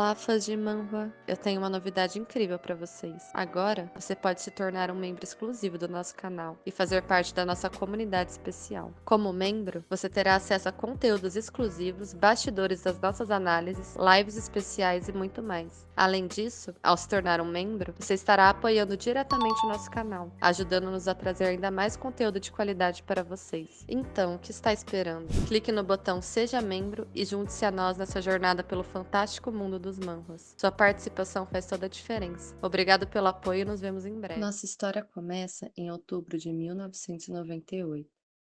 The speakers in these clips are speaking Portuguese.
Olá, fãs de Manhwa! Eu tenho uma novidade incrível para vocês. Agora, você pode se tornar um membro exclusivo do nosso canal e fazer parte da nossa comunidade especial. Como membro, você terá acesso a conteúdos exclusivos, bastidores das nossas análises, lives especiais e muito mais. Além disso, ao se tornar um membro, você estará apoiando diretamente o nosso canal, ajudando-nos a trazer ainda mais conteúdo de qualidade para vocês. Então, o que está esperando? Clique no botão Seja Membro e junte-se a nós nessa jornada pelo fantástico mundo dos manhwas. Sua participação faz toda a diferença. Obrigado pelo apoio e nos vemos em breve. Nossa história começa em outubro de 1998,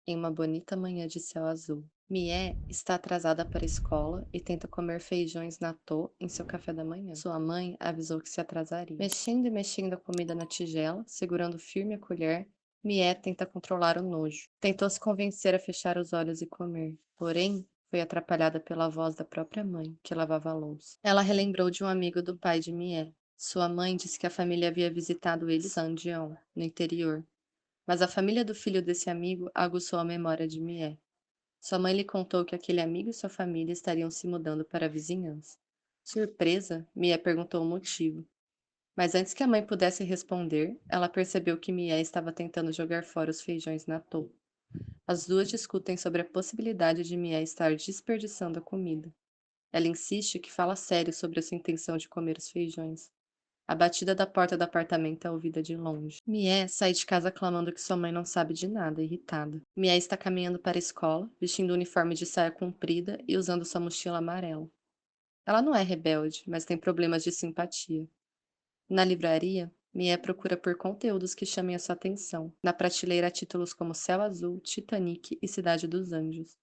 em uma bonita manhã de céu azul. Mie está atrasada para a escola e tenta comer feijões natô em seu café da manhã. Sua mãe avisou que se atrasaria. Mexendo e mexendo a comida na tigela, segurando firme a colher, Mie tenta controlar o nojo. Tentou se convencer a fechar os olhos e comer. Porém, foi atrapalhada pela voz da própria mãe, que lavava a louça. Ela relembrou de um amigo do pai de Mie. Sua mãe disse que a família havia visitado ele em Sanjeon, no interior. Mas a família do filho desse amigo aguçou a memória de Mie. Sua mãe lhe contou que aquele amigo e sua família estariam se mudando para a vizinhança. Surpresa, Mie perguntou o motivo. Mas antes que a mãe pudesse responder, ela percebeu que Mie estava tentando jogar fora os feijões na touca. As duas discutem sobre a possibilidade de Mie estar desperdiçando a comida. Ela insiste que fala sério sobre a sua intenção de comer os feijões. A batida da porta do apartamento é ouvida de longe. Mie sai de casa clamando que sua mãe não sabe de nada, irritada. Mie está caminhando para a escola, vestindo um uniforme de saia comprida e usando sua mochila amarela. Ela não é rebelde, mas tem problemas de simpatia. Na livraria, Mie procura por conteúdos que chamem a sua atenção. Na prateleira há títulos como Céu Azul, Titanic e Cidade dos Anjos.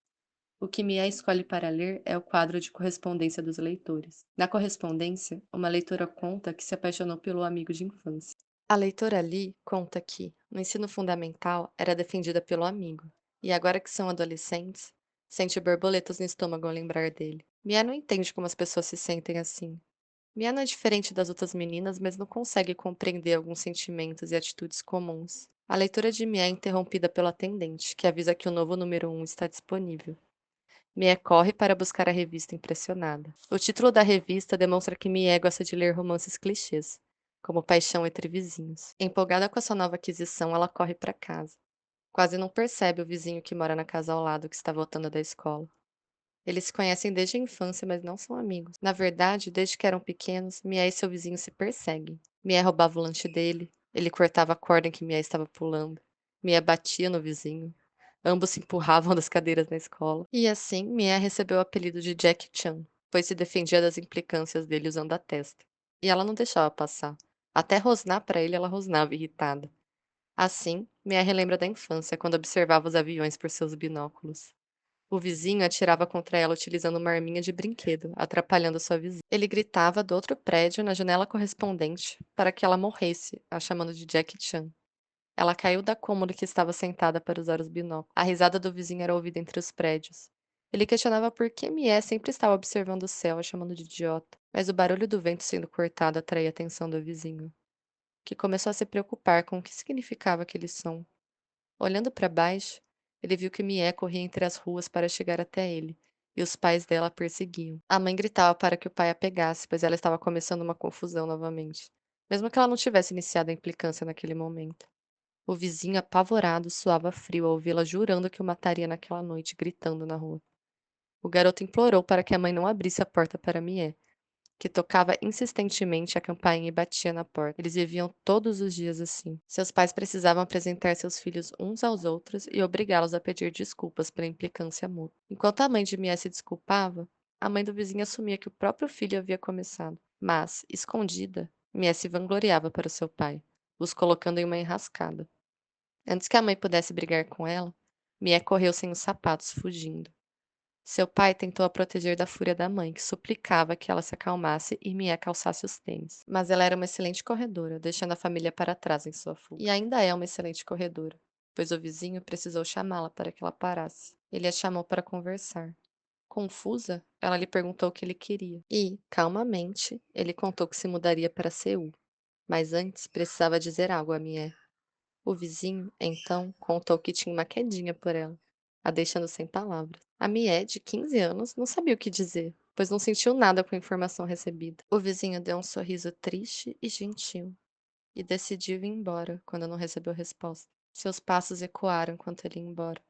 O que Mia escolhe para ler é o quadro de correspondência dos leitores. Na correspondência, uma leitora conta que se apaixonou pelo amigo de infância. A leitora Lee conta que, no ensino fundamental, era defendida pelo amigo, e agora que são adolescentes, sente borboletas no estômago ao lembrar dele. Mia não entende como as pessoas se sentem assim. Mia não é diferente das outras meninas, mas não consegue compreender alguns sentimentos e atitudes comuns. A leitura de Mia é interrompida pelo atendente, que avisa que o novo número 1 está disponível. Mie corre para buscar a revista impressionada. O título da revista demonstra que Mie gosta de ler romances clichês, como Paixão entre Vizinhos. Empolgada com a sua nova aquisição, ela corre para casa. Quase não percebe o vizinho que mora na casa ao lado que está voltando da escola. Eles se conhecem desde a infância, mas não são amigos. Na verdade, desde que eram pequenos, Mie e seu vizinho se perseguem. Mie roubava o lanche dele, ele cortava a corda em que Mie estava pulando. Mie batia no vizinho. Ambos se empurravam das cadeiras na escola. E assim, Mia recebeu o apelido de Jack Chan, pois se defendia das implicâncias dele usando a testa. E ela não deixava passar. Até rosnar para ele, ela rosnava irritada. Assim, Mia relembra da infância, quando observava os aviões por seus binóculos. O vizinho atirava contra ela utilizando uma arminha de brinquedo, atrapalhando sua visão. Ele gritava do outro prédio na janela correspondente para que ela morresse, a chamando de Jack Chan. Ela caiu da cômoda que estava sentada para usar os binóculos. A risada do vizinho era ouvida entre os prédios. Ele questionava por que Mie sempre estava observando o céu, a chamando de idiota. Mas o barulho do vento sendo cortado atraía a atenção do vizinho, que começou a se preocupar com o que significava aquele som. Olhando para baixo, ele viu que Mie corria entre as ruas para chegar até ele, e os pais dela a perseguiam. A mãe gritava para que o pai a pegasse, pois ela estava começando uma confusão novamente, mesmo que ela não tivesse iniciado a implicância naquele momento. O vizinho, apavorado, suava frio ao ouvi-la jurando que o mataria naquela noite, gritando na rua. O garoto implorou para que a mãe não abrisse a porta para Mie, que tocava insistentemente a campainha e batia na porta. Eles viviam todos os dias assim. Seus pais precisavam apresentar seus filhos uns aos outros e obrigá-los a pedir desculpas pela implicância mútua. Enquanto a mãe de Mie se desculpava, a mãe do vizinho assumia que o próprio filho havia começado. Mas, escondida, Mie se vangloriava para o seu pai, os colocando em uma enrascada. Antes que a mãe pudesse brigar com ela, Mia correu sem os sapatos, fugindo. Seu pai tentou a proteger da fúria da mãe, que suplicava que ela se acalmasse e Mia calçasse os tênis. Mas ela era uma excelente corredora, deixando a família para trás em sua fuga. E ainda é uma excelente corredora, pois o vizinho precisou chamá-la para que ela parasse. Ele a chamou para conversar. Confusa, ela lhe perguntou o que ele queria. E, calmamente, ele contou que se mudaria para Seul. Mas antes precisava dizer algo a Mia. O vizinho, então, contou que tinha uma quedinha por ela, a deixando sem palavras. A Mié, de 15 anos, não sabia o que dizer. pois não sentiu nada com a informação recebida. O vizinho deu um sorriso triste e gentil e decidiu ir embora quando não recebeu resposta. Seus passos ecoaram enquanto ele ia embora,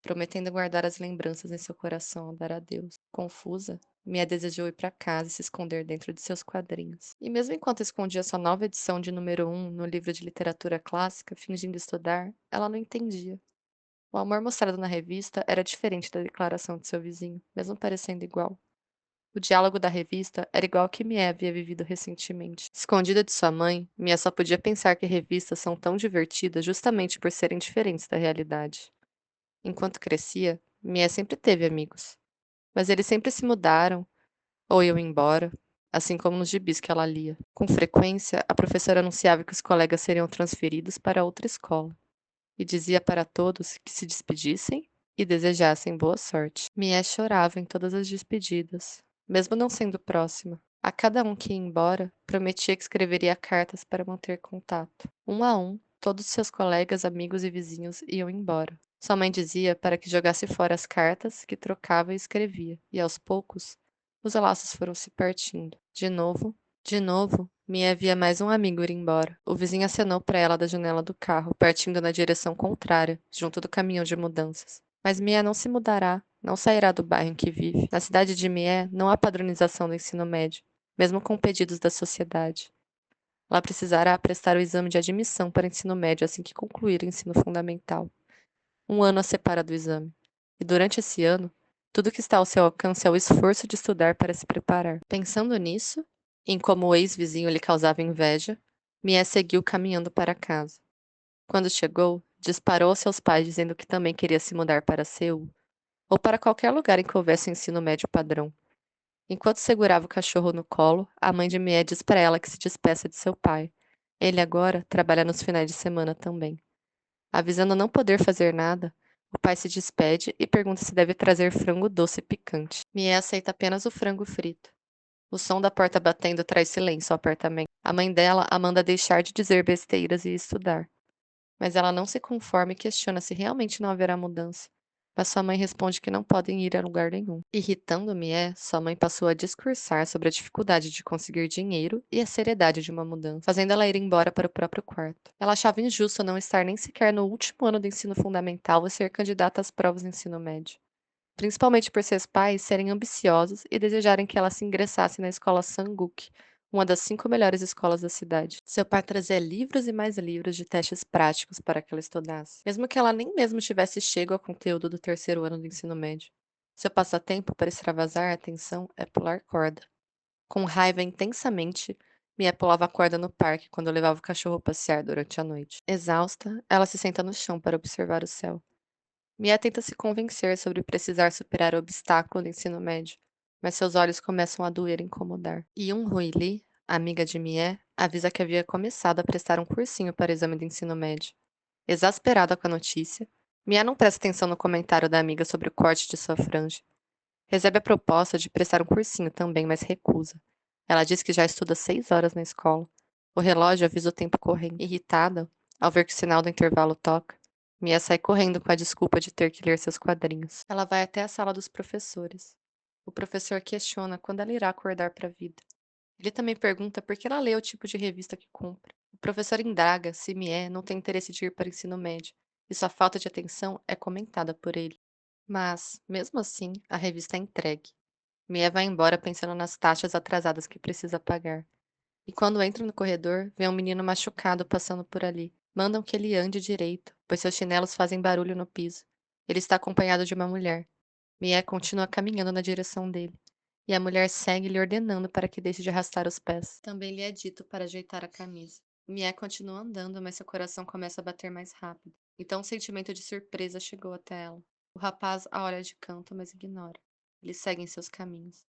prometendo guardar as lembranças em seu coração ao dar adeus. Confusa, Mia desejou ir para casa e se esconder dentro de seus quadrinhos. E mesmo enquanto escondia sua nova edição de número 1 no livro de literatura clássica, fingindo estudar, ela não entendia. O amor mostrado na revista era diferente da declaração de seu vizinho, mesmo parecendo igual. O diálogo da revista era igual ao que Mia havia vivido recentemente. Escondida de sua mãe, Mia só podia pensar que revistas são tão divertidas justamente por serem diferentes da realidade. Enquanto crescia, Mia sempre teve amigos, mas eles sempre se mudaram ou iam embora, assim como nos gibis que ela lia. Com frequência, a professora anunciava que os colegas seriam transferidos para outra escola e dizia para todos que se despedissem e desejassem boa sorte. Mia chorava em todas as despedidas, mesmo não sendo próxima. A cada um que ia embora, prometia que escreveria cartas para manter contato. Um a um, todos seus colegas, amigos e vizinhos iam embora. Sua mãe dizia para que jogasse fora as cartas que trocava e escrevia, e aos poucos, os laços foram se partindo. De novo, Mia via mais um amigo ir embora. O vizinho acenou para ela da janela do carro, partindo na direção contrária, junto do caminhão de mudanças. Mas Mia não se mudará, não sairá do bairro em que vive. Na cidade de Mie não há padronização do ensino médio, mesmo com pedidos da sociedade. Ela precisará prestar o exame de admissão para o ensino médio assim que concluir o ensino fundamental. Um ano a separa do exame. E durante esse ano, tudo que está ao seu alcance é o esforço de estudar para se preparar. Pensando nisso, em como o ex-vizinho lhe causava inveja, Mie seguiu caminhando para casa. Quando chegou, disparou aos seus pais dizendo que também queria se mudar para Seul, ou para qualquer lugar em que houvesse ensino médio padrão. Enquanto segurava o cachorro no colo, a mãe de Mie diz para ela que se despeça de seu pai. Ele agora trabalha nos finais de semana também. Avisando não poder fazer nada, o pai se despede e pergunta se deve trazer frango doce picante. Mie aceita apenas o frango frito. O som da porta batendo traz silêncio ao apartamento. A mãe dela a manda deixar de dizer besteiras e estudar. Mas ela não se conforma e questiona se realmente não haverá mudança. Mas sua mãe responde que não podem ir a lugar nenhum. Irritando-me sua mãe passou a discursar sobre a dificuldade de conseguir dinheiro e a seriedade de uma mudança, fazendo ela ir embora para o próprio quarto. Ela achava injusto não estar nem sequer no último ano do ensino fundamental e ser candidata às provas do ensino médio. Principalmente por seus pais serem ambiciosos e desejarem que ela se ingressasse na escola Sanguk, uma das 5 melhores escolas da cidade. Seu pai trazia livros e mais livros de testes práticos para que ela estudasse, mesmo que ela nem mesmo tivesse chego ao conteúdo do terceiro ano do ensino médio. Seu passatempo para extravasar a atenção é pular corda. Com raiva intensamente, Mia pulava a corda no parque quando levava o cachorro a passear durante a noite. Exausta, ela se senta no chão para observar o céu. Mia tenta se convencer sobre precisar superar o obstáculo do ensino médio, mas seus olhos começam a doer e incomodar. Hui Lee, amiga de Mie, avisa que havia começado a prestar um cursinho para o exame do ensino médio. Exasperada com a notícia, Mia não presta atenção no comentário da amiga sobre o corte de sua franja. Recebe a proposta de prestar um cursinho também, mas recusa. Ela diz que já estuda 6 horas na escola. O relógio avisa o tempo correndo. Irritada, ao ver que o sinal do intervalo toca, Mia sai correndo com a desculpa de ter que ler seus quadrinhos. Ela vai até a sala dos professores. O professor questiona quando ela irá acordar para a vida. Ele também pergunta por que ela lê o tipo de revista que compra. O professor indaga se Mie não tem interesse de ir para o ensino médio, e sua falta de atenção é comentada por ele. Mas, mesmo assim, a revista é entregue. Mia vai embora pensando nas taxas atrasadas que precisa pagar. E quando entra no corredor, vê um menino machucado passando por ali. Mandam que ele ande direito, pois seus chinelos fazem barulho no piso. Ele está acompanhado de uma mulher. Mia continua caminhando na direção dele. E a mulher segue lhe ordenando para que deixe de arrastar os pés. Também lhe é dito para ajeitar a camisa. Mia continua andando, mas seu coração começa a bater mais rápido. Então um sentimento de surpresa chegou até ela. O rapaz a olha de canto, mas ignora. Ele segue em seus caminhos.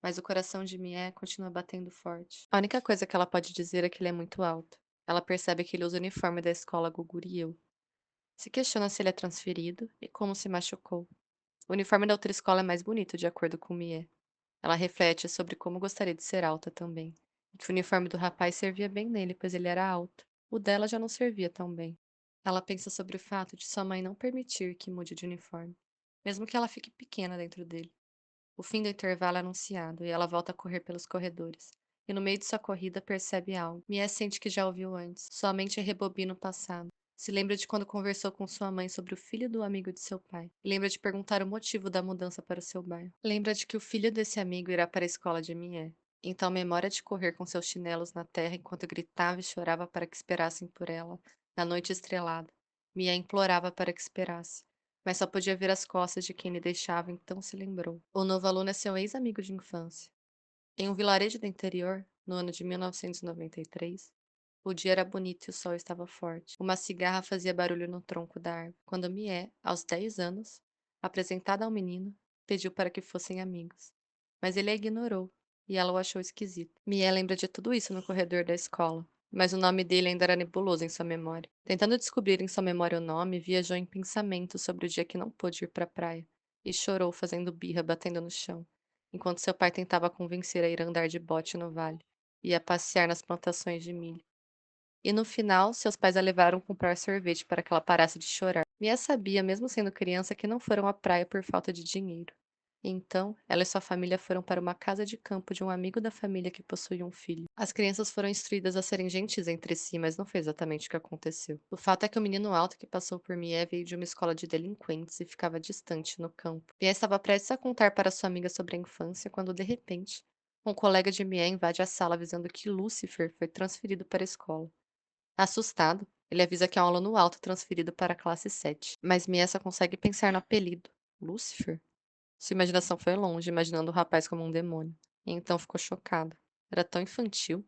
Mas o coração de Mie continua batendo forte. A única coisa que ela pode dizer é que ele é muito alto. Ela percebe que ele usa o uniforme da escola Guguriel. Se questiona se ele é transferido e como se machucou. O uniforme da outra escola é mais bonito, de acordo com Mie. Ela reflete sobre como gostaria de ser alta também. E que o uniforme do rapaz servia bem nele, pois ele era alto. O dela já não servia tão bem. Ela pensa sobre o fato de sua mãe não permitir que mude de uniforme, mesmo que ela fique pequena dentro dele. O fim do intervalo é anunciado e ela volta a correr pelos corredores. E no meio de sua corrida percebe algo. Mia sente que já ouviu antes. Sua mente rebobina o passado. Se lembra de quando conversou com sua mãe sobre o filho do amigo de seu pai. E lembra de perguntar o motivo da mudança para o seu bairro. Lembra de que o filho desse amigo irá para a escola de Mie. Então memória de correr com seus chinelos na terra enquanto gritava e chorava para que esperassem por ela, na noite estrelada. Mia implorava para que esperasse, mas só podia ver as costas de quem lhe deixava, então se lembrou. O novo aluno é seu ex-amigo de infância. Em um vilarejo do interior, no ano de 1993, o dia era bonito e o sol estava forte. Uma cigarra fazia barulho no tronco da árvore, quando Mie, aos 10 anos, apresentada ao menino, pediu para que fossem amigos. Mas ele a ignorou, e ela o achou esquisito. Mie lembra de tudo isso no corredor da escola, mas o nome dele ainda era nebuloso em sua memória. Tentando descobrir em sua memória o nome, viajou em pensamentos sobre o dia que não pôde ir para a praia, e chorou fazendo birra, batendo no chão enquanto seu pai tentava convencer a ir andar de bote no vale e a passear nas plantações de milho. E no final, seus pais a levaram comprar sorvete para que ela parasse de chorar. Mia sabia, mesmo sendo criança, que não foram à praia por falta de dinheiro. Então, ela e sua família foram para uma casa de campo de um amigo da família que possuía um filho. As crianças foram instruídas a serem gentis entre si, mas não foi exatamente o que aconteceu. O fato é que o menino alto que passou por Mia veio de uma escola de delinquentes e ficava distante no campo. Mia estava prestes a contar para sua amiga sobre a infância quando, de repente, um colega de Mia invade a sala avisando que Lucifer foi transferido para a escola. Assustado, ele avisa que é um aluno alto transferido para a classe 7. Mas Mia só consegue pensar no apelido. Lucifer? Sua imaginação foi longe, imaginando o rapaz como um demônio. E então ficou chocado. Era tão infantil,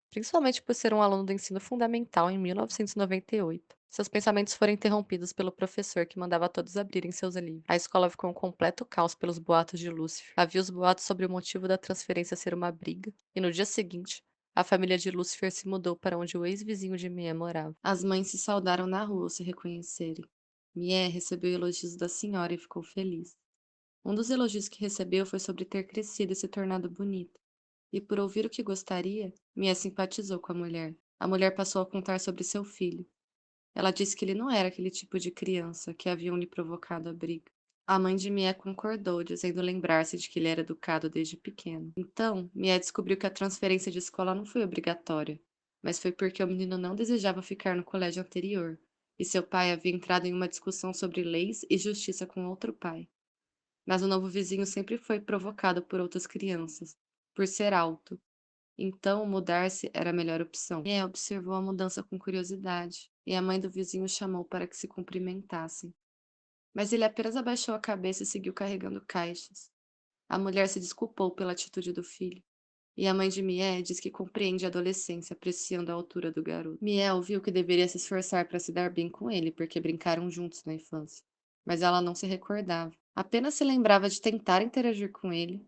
principalmente por ser um aluno do ensino fundamental em 1998. Seus pensamentos foram interrompidos pelo professor que mandava todos abrirem seus livros. A escola ficou um completo caos pelos boatos de Lúcifer. Havia os boatos sobre o motivo da transferência ser uma briga, e no dia seguinte, a família de Lúcifer se mudou para onde o ex-vizinho de Mia morava. As mães se saudaram na rua ao se reconhecerem. Mia recebeu elogios da senhora e ficou feliz. Um dos elogios que recebeu foi sobre ter crescido e se tornado bonita. E por ouvir o que gostaria, Mia simpatizou com a mulher. A mulher passou a contar sobre seu filho. Ela disse que ele não era aquele tipo de criança que haviam lhe provocado a briga. A mãe de Mia concordou, dizendo lembrar-se de que ele era educado desde pequeno. Então, Mia descobriu que a transferência de escola não foi obrigatória, mas foi porque o menino não desejava ficar no colégio anterior, e seu pai havia entrado em uma discussão sobre leis e justiça com outro pai. Mas o novo vizinho sempre foi provocado por outras crianças, por ser alto. Então, mudar-se era a melhor opção. E observou a mudança com curiosidade, e a mãe do vizinho chamou para que se cumprimentassem. Mas ele apenas abaixou a cabeça e seguiu carregando caixas. A mulher se desculpou pela atitude do filho. E a mãe de Mié diz que compreende a adolescência, apreciando a altura do garoto. Mié ouviu que deveria se esforçar para se dar bem com ele, porque brincaram juntos na infância. Mas ela não se recordava. Apenas se lembrava de tentar interagir com ele,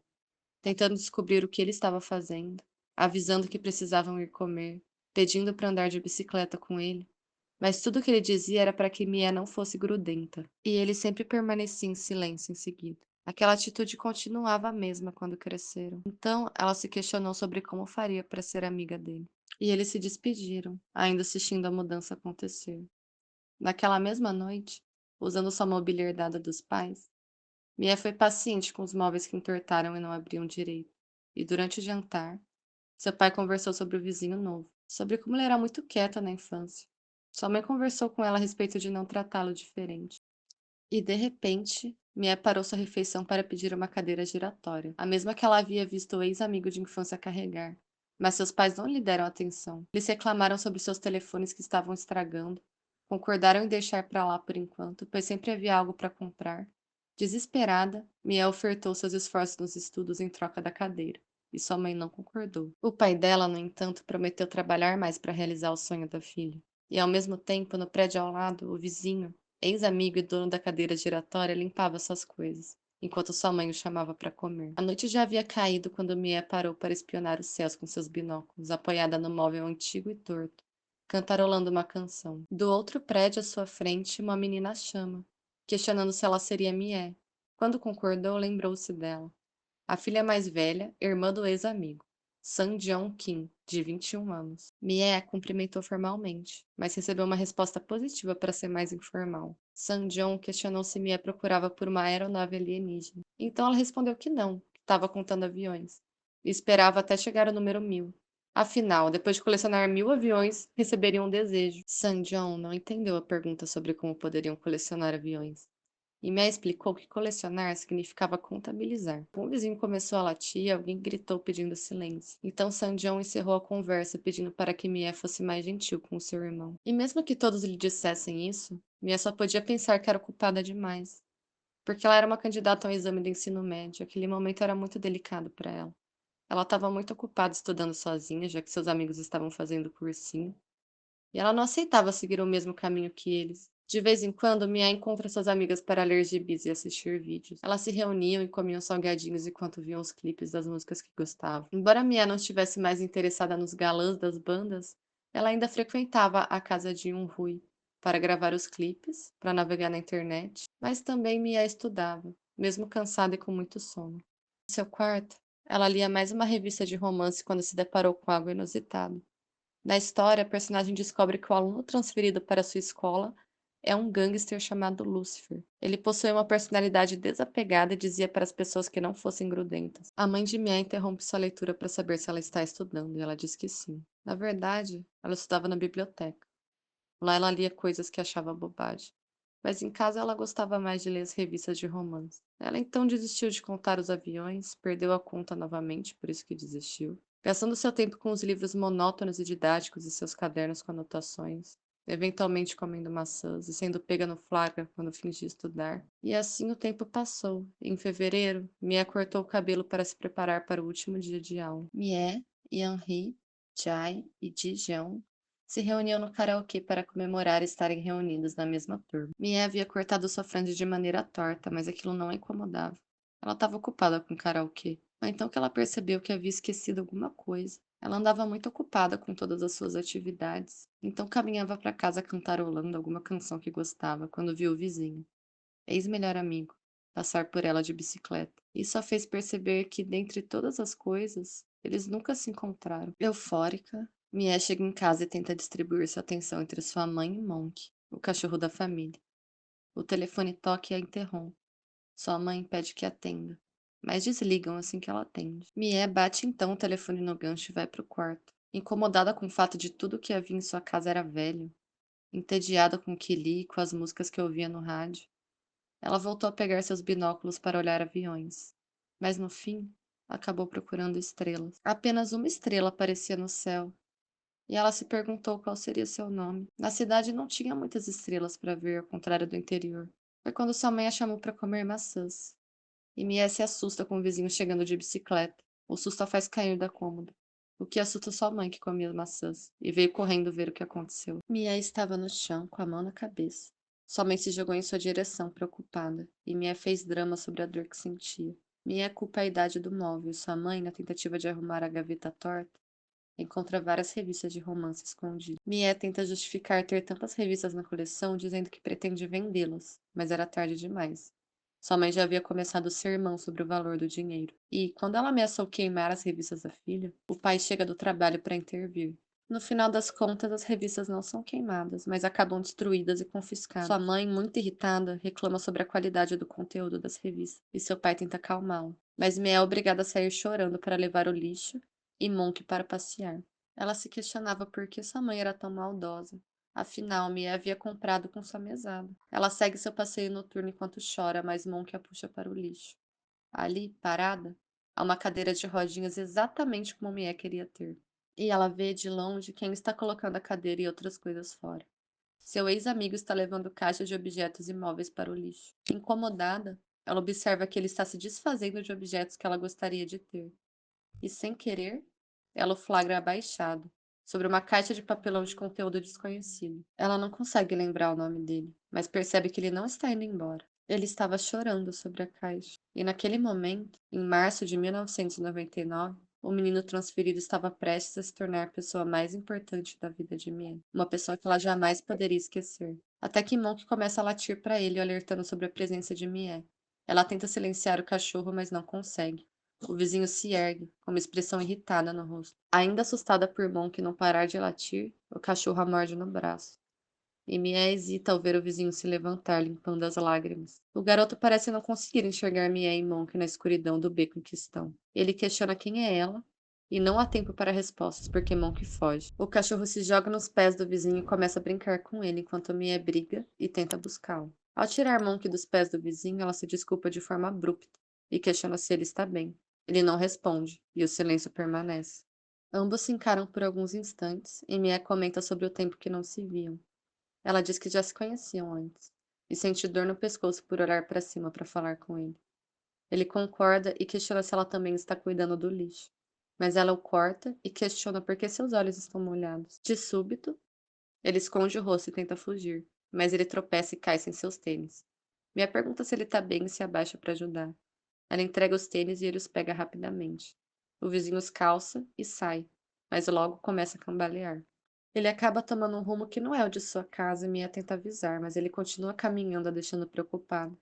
tentando descobrir o que ele estava fazendo, avisando que precisavam ir comer, pedindo para andar de bicicleta com ele. Mas tudo o que ele dizia era para que Mia não fosse grudenta, e ele sempre permanecia em silêncio em seguida. Aquela atitude continuava a mesma quando cresceram. Então, ela se questionou sobre como faria para ser amiga dele. E eles se despediram, ainda assistindo a mudança acontecer. Naquela mesma noite, usando sua mobília herdada dos pais, Mia foi paciente com os móveis que entortaram e não abriam direito. E durante o jantar, seu pai conversou sobre o vizinho novo, sobre como ele era muito quieto na infância. Sua mãe conversou com ela a respeito de não tratá-lo diferente. E, de repente, Mia parou sua refeição para pedir uma cadeira giratória, a mesma que ela havia visto o ex-amigo de infância carregar. Mas seus pais não lhe deram atenção. Eles reclamaram sobre seus telefones que estavam estragando, concordaram em deixar para lá por enquanto, pois sempre havia algo para comprar. Desesperada, Mia ofertou seus esforços nos estudos em troca da cadeira, e sua mãe não concordou. O pai dela, no entanto, prometeu trabalhar mais para realizar o sonho da filha. E ao mesmo tempo, no prédio ao lado, o vizinho, ex-amigo e dono da cadeira giratória, limpava suas coisas, enquanto sua mãe o chamava para comer. A noite já havia caído quando Mia parou para espionar os céus com seus binóculos, apoiada no móvel antigo e torto, cantarolando uma canção. Do outro prédio à sua frente, uma menina a chama, questionando se ela seria Mia. Quando concordou, lembrou-se dela. A filha mais velha, irmã do ex-amigo. Sang Jong-kim, de 21 anos. Mie cumprimentou formalmente, mas recebeu uma resposta positiva para ser mais informal. Sang Jong questionou se Mie procurava por uma aeronave alienígena. Então ela respondeu que não, que estava contando aviões. E esperava até chegar ao número 1000. Afinal, depois de colecionar 1000 aviões, receberia um desejo. Sang Jong não entendeu a pergunta sobre como poderiam colecionar aviões. E Mé explicou que colecionar significava contabilizar. Um vizinho começou a latir e alguém gritou pedindo silêncio. Então Sanjão encerrou a conversa pedindo para que Mie fosse mais gentil com o seu irmão. E mesmo que todos lhe dissessem isso, Mie só podia pensar que era culpada demais. Porque ela era uma candidata ao exame do ensino médio, aquele momento era muito delicado para ela. Ela estava muito ocupada estudando sozinha, já que seus amigos estavam fazendo cursinho. E ela não aceitava seguir o mesmo caminho que eles. De vez em quando, Mia encontra suas amigas para ler gibis e assistir vídeos. Elas se reuniam e comiam salgadinhos enquanto viam os clipes das músicas que gostavam. Embora Mia não estivesse mais interessada nos galãs das bandas, ela ainda frequentava a casa de Rui para gravar os clipes, para navegar na internet, mas também Mia estudava, mesmo cansada e com muito sono. Em seu quarto, ela lia mais uma revista de romance quando se deparou com algo inusitado. Na história, a personagem descobre que o aluno transferido para sua escola é um gangster chamado Lucifer. Ele possui uma personalidade desapegada e dizia para as pessoas que não fossem grudentas. A mãe de Mia interrompe sua leitura para saber se ela está estudando, e ela diz que sim. Na verdade, ela estudava na biblioteca. Lá ela lia coisas que achava bobagem. Mas em casa ela gostava mais de ler as revistas de romance. Ela então desistiu de contar os aviões, perdeu a conta novamente, por isso que desistiu, gastando seu tempo com os livros monótonos e didáticos e seus cadernos com anotações, eventualmente comendo maçãs e sendo pega no flagra quando fingia estudar. E assim o tempo passou. Em fevereiro, Mia cortou o cabelo para se preparar para o último dia de aula. Mie, Yanri, Jai e Jijeon se reuniam no karaokê para comemorar estarem reunidos na mesma turma. Mia havia cortado sua franja de maneira torta, mas aquilo não a incomodava. Ela estava ocupada com o karaokê. Foi então que ela percebeu que havia esquecido alguma coisa. Ela andava muito ocupada com todas as suas atividades, então caminhava para casa cantarolando alguma canção que gostava quando viu o vizinho, ex-melhor amigo, passar por ela de bicicleta. Isso a fez perceber que, dentre todas as coisas, eles nunca se encontraram. Eufórica, Mia chega em casa e tenta distribuir sua atenção entre sua mãe e Monk, o cachorro da família. O telefone toca e a interrompe. Sua mãe pede que atenda, mas desligam assim que ela atende. Mie bate então o telefone no gancho e vai para o quarto. Incomodada com o fato de tudo que havia em sua casa era velho, entediada com o que li e com as músicas que ouvia no rádio, ela voltou a pegar seus binóculos para olhar aviões, mas no fim acabou procurando estrelas. Apenas uma estrela aparecia no céu, e ela se perguntou qual seria seu nome. Na cidade não tinha muitas estrelas para ver, ao contrário do interior. Foi quando sua mãe a chamou para comer maçãs. E Mia se assusta com o vizinho chegando de bicicleta. O susto a faz cair da cômoda, o que assusta sua mãe que comia maçãs, e veio correndo ver o que aconteceu. Mia estava no chão, com a mão na cabeça. Sua mãe se jogou em sua direção, preocupada, e Mia fez drama sobre a dor que sentia. Mia culpa a idade do móvel, e sua mãe, na tentativa de arrumar a gaveta torta, encontra várias revistas de romance escondidas. Mia tenta justificar ter tantas revistas na coleção, dizendo que pretende vendê-las, mas era tarde demais. Sua mãe já havia começado o sermão sobre o valor do dinheiro. E, quando ela ameaçou queimar as revistas da filha, o pai chega do trabalho para intervir. No final das contas, as revistas não são queimadas, mas acabam destruídas e confiscadas. Sua mãe, muito irritada, reclama sobre a qualidade do conteúdo das revistas, e seu pai tenta acalmá-la. Mas Mia é obrigada a sair chorando para levar o lixo e Monk para passear. Ela se questionava por que sua mãe era tão maldosa. Afinal, Mia havia comprado com sua mesada. Ela segue seu passeio noturno enquanto chora, mas Monk a puxa para o lixo. Ali, parada, há uma cadeira de rodinhas exatamente como Mia queria ter. E ela vê de longe quem está colocando a cadeira e outras coisas fora. Seu ex-amigo está levando caixas de objetos imóveis para o lixo. Incomodada, ela observa que ele está se desfazendo de objetos que ela gostaria de ter. E, sem querer, ela o flagra abaixado, sobre uma caixa de papelão de conteúdo desconhecido. Ela não consegue lembrar o nome dele, mas percebe que ele não está indo embora. Ele estava chorando sobre a caixa. E naquele momento, em março de 1999, o menino transferido estava prestes a se tornar a pessoa mais importante da vida de Mia. Uma pessoa que ela jamais poderia esquecer. Até que Monk começa a latir para ele, alertando sobre a presença de Mia. Ela tenta silenciar o cachorro, mas não consegue. O vizinho se ergue, com uma expressão irritada no rosto. Ainda assustada por Monk não parar de latir, o cachorro a morde no braço. E Mia hesita ao ver o vizinho se levantar, limpando as lágrimas. O garoto parece não conseguir enxergar Mia e Monk na escuridão do beco em que estão. Ele questiona quem é ela, e não há tempo para respostas, porque Monk foge. O cachorro se joga nos pés do vizinho e começa a brincar com ele, enquanto Mia briga e tenta buscá-lo. Ao tirar Monk dos pés do vizinho, ela se desculpa de forma abrupta e questiona se ele está bem. Ele não responde, e o silêncio permanece. Ambos se encaram por alguns instantes, e Mia comenta sobre o tempo que não se viam. Ela diz que já se conheciam antes, e sente dor no pescoço por olhar para cima para falar com ele. Ele concorda e questiona se ela também está cuidando do lixo. Mas ela o corta e questiona por que seus olhos estão molhados. De súbito, ele esconde o rosto e tenta fugir, mas ele tropeça e cai sem seus tênis. Mia pergunta se ele está bem e se abaixa para ajudar. Ela entrega os tênis e ele os pega rapidamente. O vizinho os calça e sai, mas logo começa a cambalear. Ele acaba tomando um rumo que não é o de sua casa e Mia tenta avisar, mas ele continua caminhando, a deixando preocupada.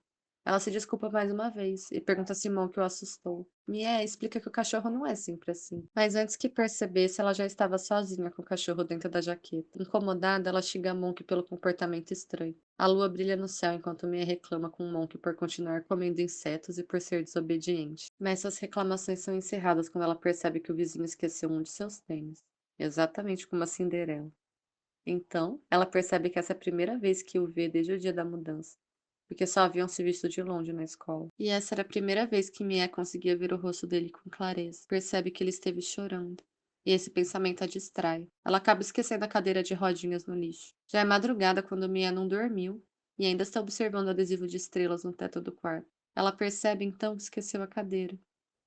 Ela se desculpa mais uma vez e pergunta a Simão que o assustou. Mia explica que o cachorro não é sempre assim. Mas antes que percebesse, ela já estava sozinha com o cachorro dentro da jaqueta. Incomodada, ela xinga Monk pelo comportamento estranho. A lua brilha no céu enquanto Mia reclama com Monk por continuar comendo insetos e por ser desobediente. Mas suas reclamações são encerradas quando ela percebe que o vizinho esqueceu um de seus tênis. Exatamente como a Cinderela. Então, ela percebe que essa é a primeira vez que o vê desde o dia da mudança, porque só haviam se visto de longe na escola. E essa era a primeira vez que Mia conseguia ver o rosto dele com clareza. Percebe que ele esteve chorando. E esse pensamento a distrai. Ela acaba esquecendo a cadeira de rodinhas no lixo. Já é madrugada quando Mia não dormiu e ainda está observando o adesivo de estrelas no teto do quarto. Ela percebe então que esqueceu a cadeira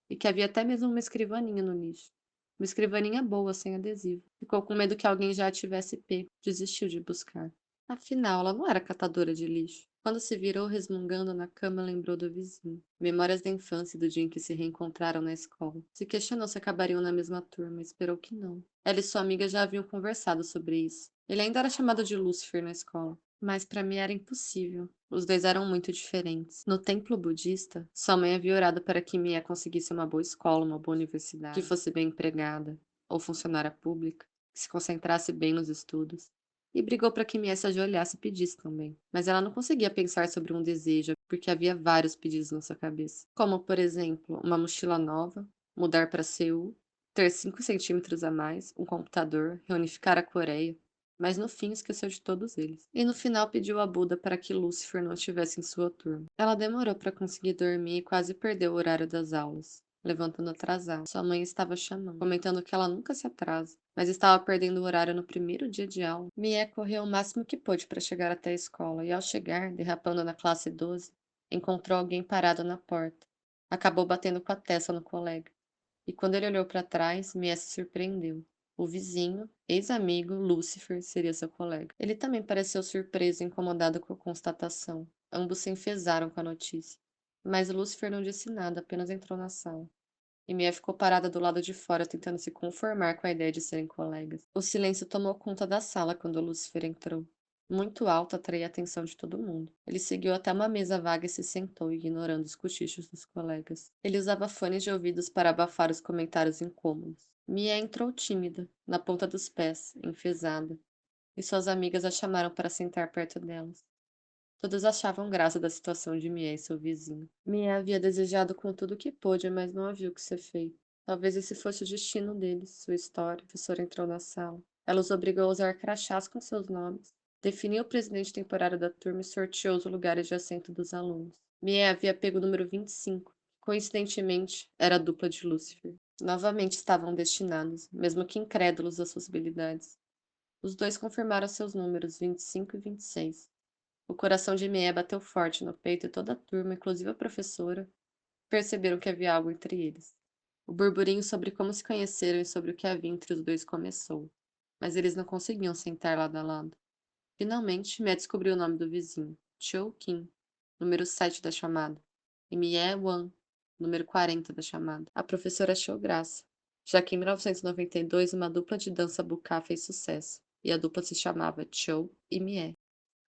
e que havia até mesmo uma escrivaninha no lixo. Uma escrivaninha boa, sem adesivo. Ficou com medo que alguém já a tivesse pego. Desistiu de buscar. Afinal, ela não era catadora de lixo. Quando se virou resmungando na cama, lembrou do vizinho. Memórias da infância e do dia em que se reencontraram na escola. Se questionou se acabariam na mesma turma, esperou que não. Ela e sua amiga já haviam conversado sobre isso. Ele ainda era chamado de Lúcifer na escola. Mas para mim era impossível. Os dois eram muito diferentes. No templo budista, sua mãe havia orado para que Mia conseguisse uma boa escola, uma boa universidade, que fosse bem empregada, ou funcionária pública, que se concentrasse bem nos estudos. E brigou para que Mia se ajoelhasse e pedisse também. Mas ela não conseguia pensar sobre um desejo, porque havia vários pedidos na sua cabeça. Como, por exemplo, uma mochila nova, mudar para Seul, ter 5 centímetros a mais, um computador, reunificar a Coreia, mas no fim esqueceu de todos eles. E no final pediu a Buda para que Lúcifer não estivesse em sua turma. Ela demorou para conseguir dormir e quase perdeu o horário das aulas, levantando atrasada. Sua mãe estava chamando, comentando que ela nunca se atrasa, mas estava perdendo o horário no primeiro dia de aula. Mie correu o máximo que pôde para chegar até a escola, e ao chegar, derrapando na classe 12, encontrou alguém parado na porta. Acabou batendo com a testa no colega. E quando ele olhou para trás, Mia se surpreendeu. O vizinho, ex-amigo, Lúcifer, seria seu colega. Ele também pareceu surpreso e incomodado com a constatação. Ambos se enfesaram com a notícia. Mas Lúcifer não disse nada, apenas entrou na sala. E Mia ficou parada do lado de fora, tentando se conformar com a ideia de serem colegas. O silêncio tomou conta da sala quando Lúcifer entrou. Muito alto, atraía a atenção de todo mundo. Ele seguiu até uma mesa vaga e se sentou, ignorando os cochichos dos colegas. Ele usava fones de ouvidos para abafar os comentários incômodos. Mia entrou tímida, na ponta dos pés, enfesada, e suas amigas a chamaram para sentar perto delas. Todas achavam graça da situação de Mia e seu vizinho. Mia havia desejado com tudo o que pôde, mas não havia o que ser feito. Talvez esse fosse o destino deles, sua história. A professora entrou na sala. Ela os obrigou a usar crachás com seus nomes. Definiu o presidente temporário da turma e sorteou os lugares de assento dos alunos. Mia havia pego o número 25, que coincidentemente era a dupla de Lúcifer. Novamente estavam destinados, mesmo que incrédulos das possibilidades. Os dois confirmaram seus números 25 e 26. O coração de Mia bateu forte no peito e toda a turma, inclusive a professora, perceberam que havia algo entre eles. O burburinho sobre como se conheceram e sobre o que havia entre os dois começou, mas eles não conseguiam sentar lado a lado. Finalmente, Mia descobriu o nome do vizinho, Cho Kim, número 7 da chamada, e Mie Wan, número 40 da chamada. A professora achou graça, já que em 1992 uma dupla de dança bucá fez sucesso, e a dupla se chamava Cho e Mie.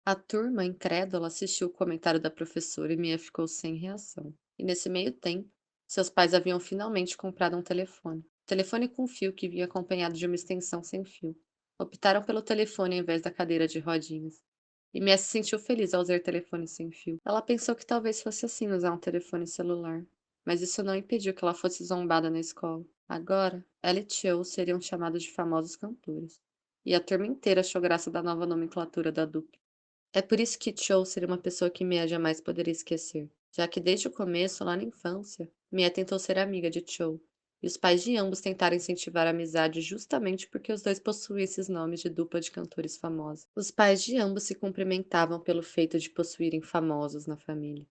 A turma, incrédula, assistiu o comentário da professora e Mia ficou sem reação. E nesse meio tempo, Seus pais haviam finalmente comprado um telefone. Telefone com fio que vinha acompanhado de uma extensão sem fio. Optaram pelo telefone ao invés da cadeira de rodinhas. E Mia se sentiu feliz ao usar telefone sem fio. Ela pensou que talvez fosse assim usar um telefone celular. Mas isso não impediu que ela fosse zombada na escola. Agora, ela e Cho seriam chamados de famosos cantores. E a turma inteira achou graça da nova nomenclatura da dupla. É por isso que Cho seria uma pessoa que Mia jamais poderia esquecer, já que desde o começo, lá na infância, Mia tentou ser amiga de Cho, e os pais de ambos tentaram incentivar a amizade justamente porque os dois possuíam esses nomes de dupla de cantores famosos. Os pais de ambos se cumprimentavam pelo feito de possuírem famosos na família,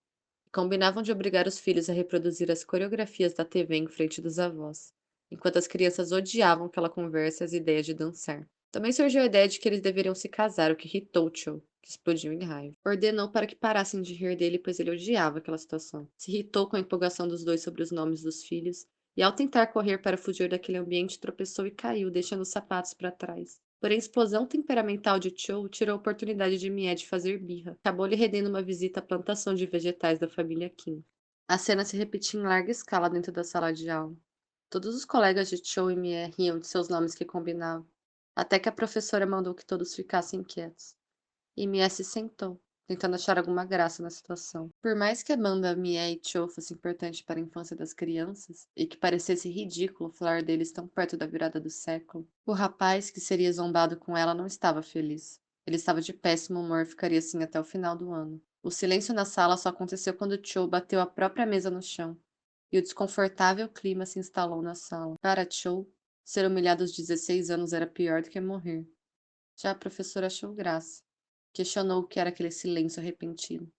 e combinavam de obrigar os filhos a reproduzir as coreografias da TV em frente dos avós, enquanto as crianças odiavam aquela conversa e as ideias de dançar. Também surgiu a ideia de que eles deveriam se casar, o que irritou Cho, que explodiu em raiva. Ordenou para que parassem de rir dele, pois ele odiava aquela situação. Se irritou com a empolgação dos dois sobre os nomes dos filhos, e ao tentar correr para fugir daquele ambiente, tropeçou e caiu, deixando os sapatos para trás. Porém, a explosão temperamental de Cho tirou a oportunidade de Mie de fazer birra. Acabou-lhe rendendo uma visita à plantação de vegetais da família Kim. A cena se repetia em larga escala dentro da sala de aula. Todos os colegas de Cho e Mie riam de seus nomes que combinavam, até que a professora mandou que todos ficassem quietos. E Mie se sentou, tentando achar alguma graça na situação. Por mais que a banda Mie e Cho fosse importante para a infância das crianças, e que parecesse ridículo falar deles tão perto da virada do século, o rapaz que seria zombado com ela não estava feliz. Ele estava de péssimo humor e ficaria assim até o final do ano. O silêncio na sala só aconteceu quando Cho bateu a própria mesa no chão, e o desconfortável clima se instalou na sala. Para Cho, ser humilhado aos 16 anos era pior do que morrer. Já a professora achou graça. Questionou o que era aquele silêncio repentino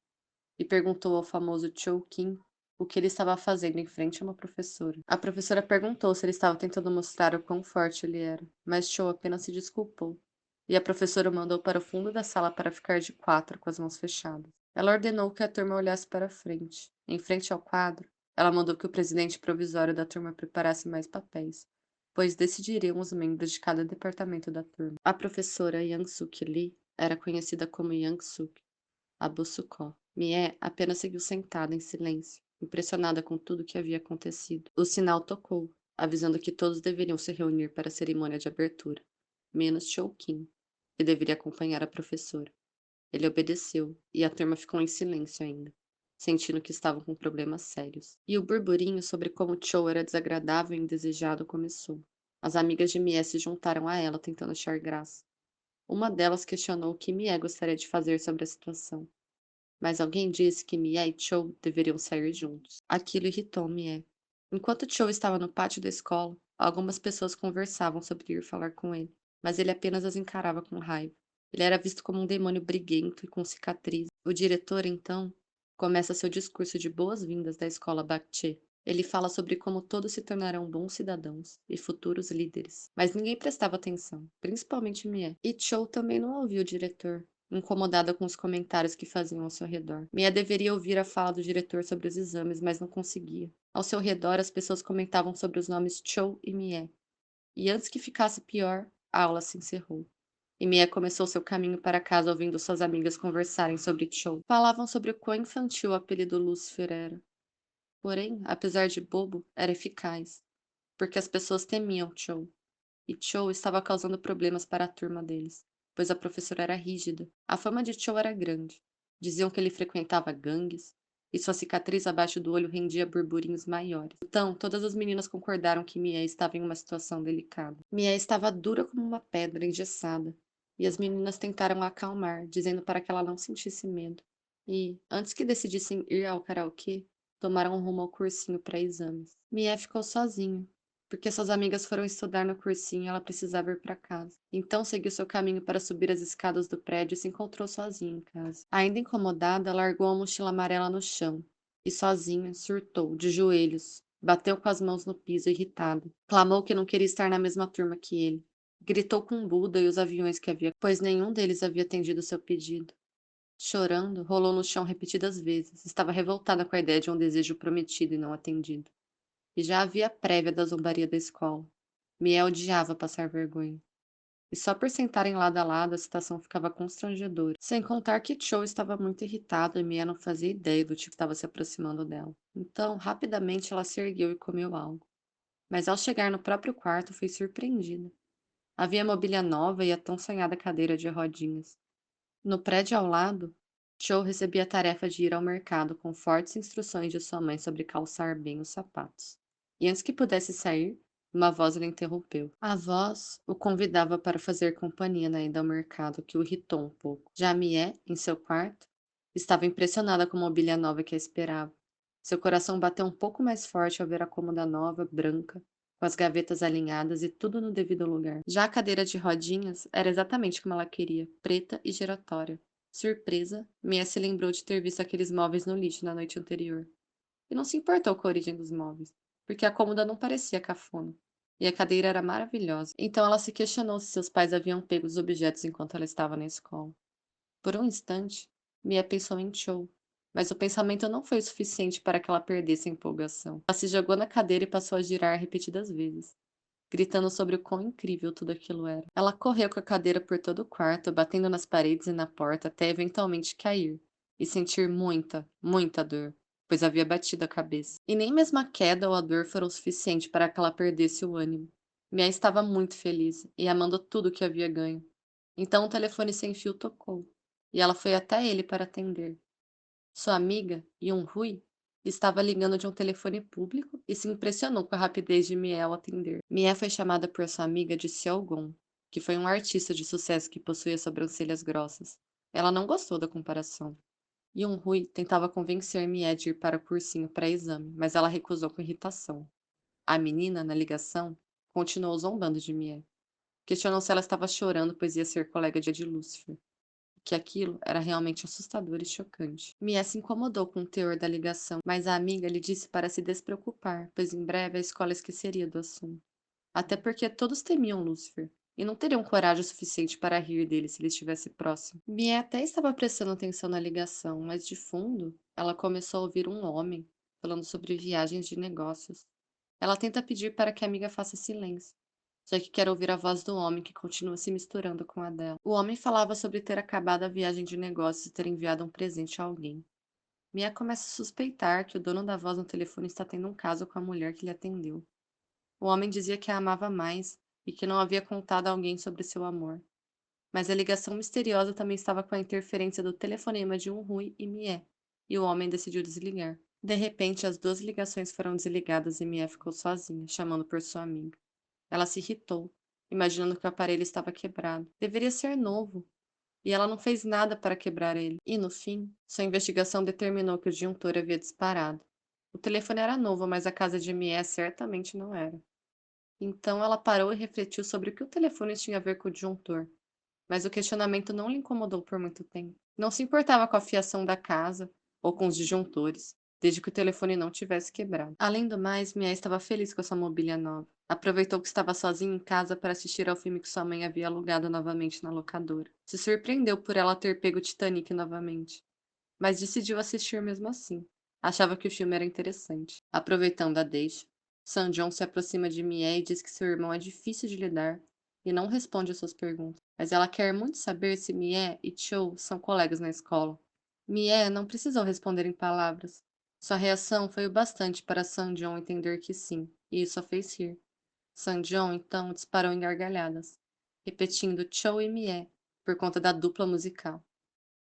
e perguntou ao famoso Cho Kim o que ele estava fazendo em frente a uma professora. A professora perguntou se ele estava tentando mostrar o quão forte ele era, mas Cho apenas se desculpou. E a professora o mandou para o fundo da sala para ficar de quatro com as mãos fechadas. Ela ordenou que a turma olhasse para frente. Em frente ao quadro, ela mandou que o presidente provisório da turma preparasse mais papéis, pois decidiriam os membros de cada departamento da turma. A professora Yang Suk Lee era conhecida como Yang Suk Abusucó. Mie apenas seguiu sentada em silêncio, impressionada com tudo o que havia acontecido. O sinal tocou, avisando que todos deveriam se reunir para a cerimônia de abertura, menos Chouquin, que deveria acompanhar a professora. Ele obedeceu, e a turma ficou em silêncio ainda, sentindo que estavam com problemas sérios. E o burburinho sobre como Cho era desagradável e indesejado começou. As amigas de Mie se juntaram a ela, tentando achar graça. Uma delas questionou o que Mie gostaria de fazer sobre a situação, mas alguém disse que Mie e Cho deveriam sair juntos. Aquilo irritou Mie. Enquanto Cho estava no pátio da escola, algumas pessoas conversavam sobre ir falar com ele, mas ele apenas as encarava com raiva. Ele era visto como um demônio briguento e com cicatrizes. O diretor, então, começa seu discurso de boas-vindas da escola Bakche. Ele fala sobre como todos se tornarão bons cidadãos e futuros líderes. Mas ninguém prestava atenção, principalmente Mie. E Cho também não ouviu o diretor, incomodada com os comentários que faziam ao seu redor. Mia deveria ouvir a fala do diretor sobre os exames, mas não conseguia. Ao seu redor, as pessoas comentavam sobre os nomes Cho e Mie. E antes que ficasse pior, a aula se encerrou. E Mia começou seu caminho para casa ouvindo suas amigas conversarem sobre Cho. Falavam sobre o quão infantil o apelido Lúcifer era. Porém, apesar de bobo, era eficaz, porque as pessoas temiam Cho. E Cho estava causando problemas para a turma deles, pois a professora era rígida. A fama de Cho era grande. Diziam que ele frequentava gangues, e sua cicatriz abaixo do olho rendia burburinhos maiores. Então, todas as meninas concordaram que Mia estava em uma situação delicada. Mia estava dura como uma pedra engessada, e as meninas tentaram a acalmar, dizendo para que ela não sentisse medo. E, antes que decidissem ir ao karaokê, tomaram rumo ao cursinho para exames. Mia ficou sozinha, porque suas amigas foram estudar no cursinho e ela precisava ir para casa. Então seguiu seu caminho para subir as escadas do prédio e se encontrou sozinha em casa. Ainda incomodada, largou a mochila amarela no chão e sozinha surtou, de joelhos. Bateu com as mãos no piso, irritada. Clamou que não queria estar na mesma turma que ele. Gritou com Buda e os aviões que havia, pois nenhum deles havia atendido seu pedido. Chorando, rolou no chão repetidas vezes. Estava revoltada com a ideia de um desejo prometido e não atendido. E já havia prévia da zombaria da escola. Miel odiava passar vergonha. E só por sentarem lado a lado a situação ficava constrangedora. Sem contar que Cho estava muito irritado e Mia não fazia ideia do tipo que estava se aproximando dela. Então, rapidamente ela se ergueu e comeu algo. Mas ao chegar no próprio quarto, foi surpreendida. Havia mobília nova e a tão sonhada cadeira de rodinhas. No prédio ao lado, Cho recebia a tarefa de ir ao mercado com fortes instruções de sua mãe sobre calçar bem os sapatos. E antes que pudesse sair, uma voz lhe interrompeu. A voz o convidava para fazer companhia na ida ao mercado, que o irritou um pouco. Já Mie, em seu quarto, estava impressionada com a mobília nova que a esperava. Seu coração bateu um pouco mais forte ao ver a cômoda nova, branca, com as gavetas alinhadas e tudo no devido lugar. Já a cadeira de rodinhas era exatamente como ela queria, preta e giratória. Surpresa, Mia se lembrou de ter visto aqueles móveis no lixo na noite anterior. E não se importou com a origem dos móveis, porque a cômoda não parecia cafona. E a cadeira era maravilhosa. Então ela se questionou se seus pais haviam pego os objetos enquanto ela estava na escola. Por um instante, Mia pensou em Cho, mas o pensamento não foi o suficiente para que ela perdesse a empolgação. Ela se jogou na cadeira e passou a girar repetidas vezes, gritando sobre o quão incrível tudo aquilo era. Ela correu com a cadeira por todo o quarto, batendo nas paredes e na porta até eventualmente cair e sentir muita, muita dor, pois havia batido a cabeça. E nem mesmo a queda ou a dor foram o suficiente para que ela perdesse o ânimo. Mia estava muito feliz e amando tudo que havia ganho. Então o telefone sem fio tocou, e ela foi até ele para atender. Sua amiga, Yun-Hui, estava ligando de um telefone público e se impressionou com a rapidez de Mie ao atender. Mie foi chamada por sua amiga de Xiaogon, que foi um artista de sucesso que possuía sobrancelhas grossas. Ela não gostou da comparação. Yun-Hui tentava convencer Mie de ir para o cursinho pré-exame, mas ela recusou com irritação. A menina, na ligação, continuou zombando de Mie. Questionou se ela estava chorando, pois ia ser colega de Lúcifer, que aquilo era realmente assustador e chocante. Mia se incomodou com o teor da ligação, mas a amiga lhe disse para se despreocupar, pois em breve a escola esqueceria do assunto. Até porque todos temiam Lúcifer, e não teriam coragem suficiente para rir dele se ele estivesse próximo. Mia até estava prestando atenção na ligação, mas de fundo, ela começou a ouvir um homem falando sobre viagens de negócios. Ela tenta pedir para que a amiga faça silêncio, só que quer ouvir a voz do homem que continua se misturando com a dela. O homem falava sobre ter acabado a viagem de negócios e ter enviado um presente a alguém. Mia começa a suspeitar que o dono da voz no telefone está tendo um caso com a mulher que lhe atendeu. O homem dizia que a amava mais e que não havia contado a alguém sobre seu amor. Mas a ligação misteriosa também estava com a interferência do telefonema de Rui e Mie, e o homem decidiu desligar. De repente, as duas ligações foram desligadas e Mie ficou sozinha, chamando por sua amiga. Ela se irritou, imaginando que o aparelho estava quebrado. Deveria ser novo, e ela não fez nada para quebrar ele. E, no fim, sua investigação determinou que o disjuntor havia disparado. O telefone era novo, mas a casa de Mie certamente não era. Então ela parou e refletiu sobre o que o telefone tinha a ver com o disjuntor. Mas o questionamento não lhe incomodou por muito tempo. Não se importava com a fiação da casa ou com os disjuntores, desde que o telefone não tivesse quebrado. Além do mais, Mia estava feliz com a sua mobília nova. Aproveitou que estava sozinha em casa para assistir ao filme que sua mãe havia alugado novamente na locadora. Se surpreendeu por ela ter pego Titanic novamente, mas decidiu assistir mesmo assim. Achava que o filme era interessante. Aproveitando a deixa, Sam John se aproxima de Mia e diz que seu irmão é difícil de lidar e não responde às suas perguntas. Mas ela quer muito saber se Mie e Cho são colegas na escola. Mie não precisou responder em palavras. Sua reação foi o bastante para Sang-John entender que sim, e isso a fez rir. Sang-John então disparou em gargalhadas, repetindo Cho e Mie, por conta da dupla musical.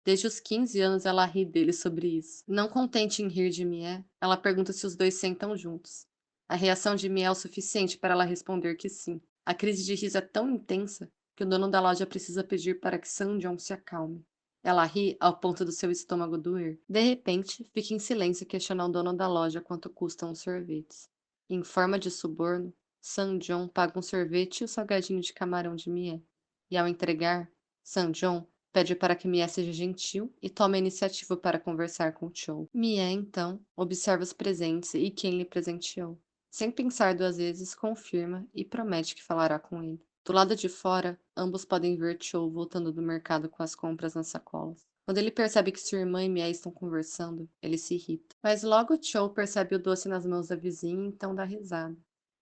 Desde os 15 anos ela ri dele sobre isso. Não contente em rir de Mie, ela pergunta se os dois sentam juntos. A reação de Mie é o suficiente para ela responder que sim. A crise de riso é tão intensa que o dono da loja precisa pedir para que Sang-Jong se acalme. Ela ri ao ponto do seu estômago doer. De repente, fica em silêncio e questiona o dono da loja quanto custam os sorvetes. Em forma de suborno, Sang-Jong paga um sorvete e o salgadinho de camarão de Mie. E ao entregar, Sang-Jong pede para que Mie seja gentil e tome a iniciativa para conversar com Cho. Mie, então, observa os presentes e quem lhe presenteou. Sem pensar duas vezes, confirma e promete que falará com ele. Do lado de fora, ambos podem ver Cho voltando do mercado com as compras nas sacolas. Quando ele percebe que sua irmã e Mie estão conversando, ele se irrita. Mas logo Cho percebe o doce nas mãos da vizinha e então dá risada.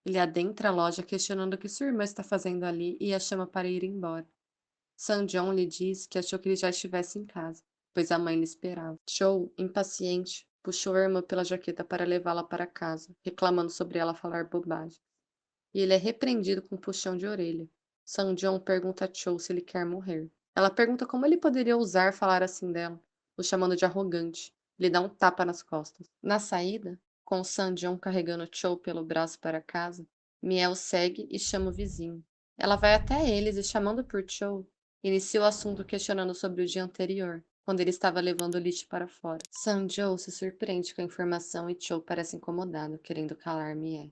Ele adentra a loja questionando o que sua irmã está fazendo ali e a chama para ir embora. San John lhe diz que achou que ele já estivesse em casa, pois a mãe lhe esperava. Cho, impaciente, puxou a irmã pela jaqueta para levá-la para casa, reclamando sobre ela falar bobagem. E ele é repreendido com um puxão de orelha. San John pergunta a Cho se ele quer morrer. Ela pergunta como ele poderia ousar falar assim dela, o chamando de arrogante. Ele dá um tapa nas costas. Na saída, com San John carregando Cho pelo braço para casa, Miel segue e chama o vizinho. Ela vai até eles e, chamando por Cho, inicia o assunto questionando sobre o dia anterior, quando ele estava levando o lixo para fora. San John se surpreende com a informação e Cho parece incomodado, querendo calar Miel.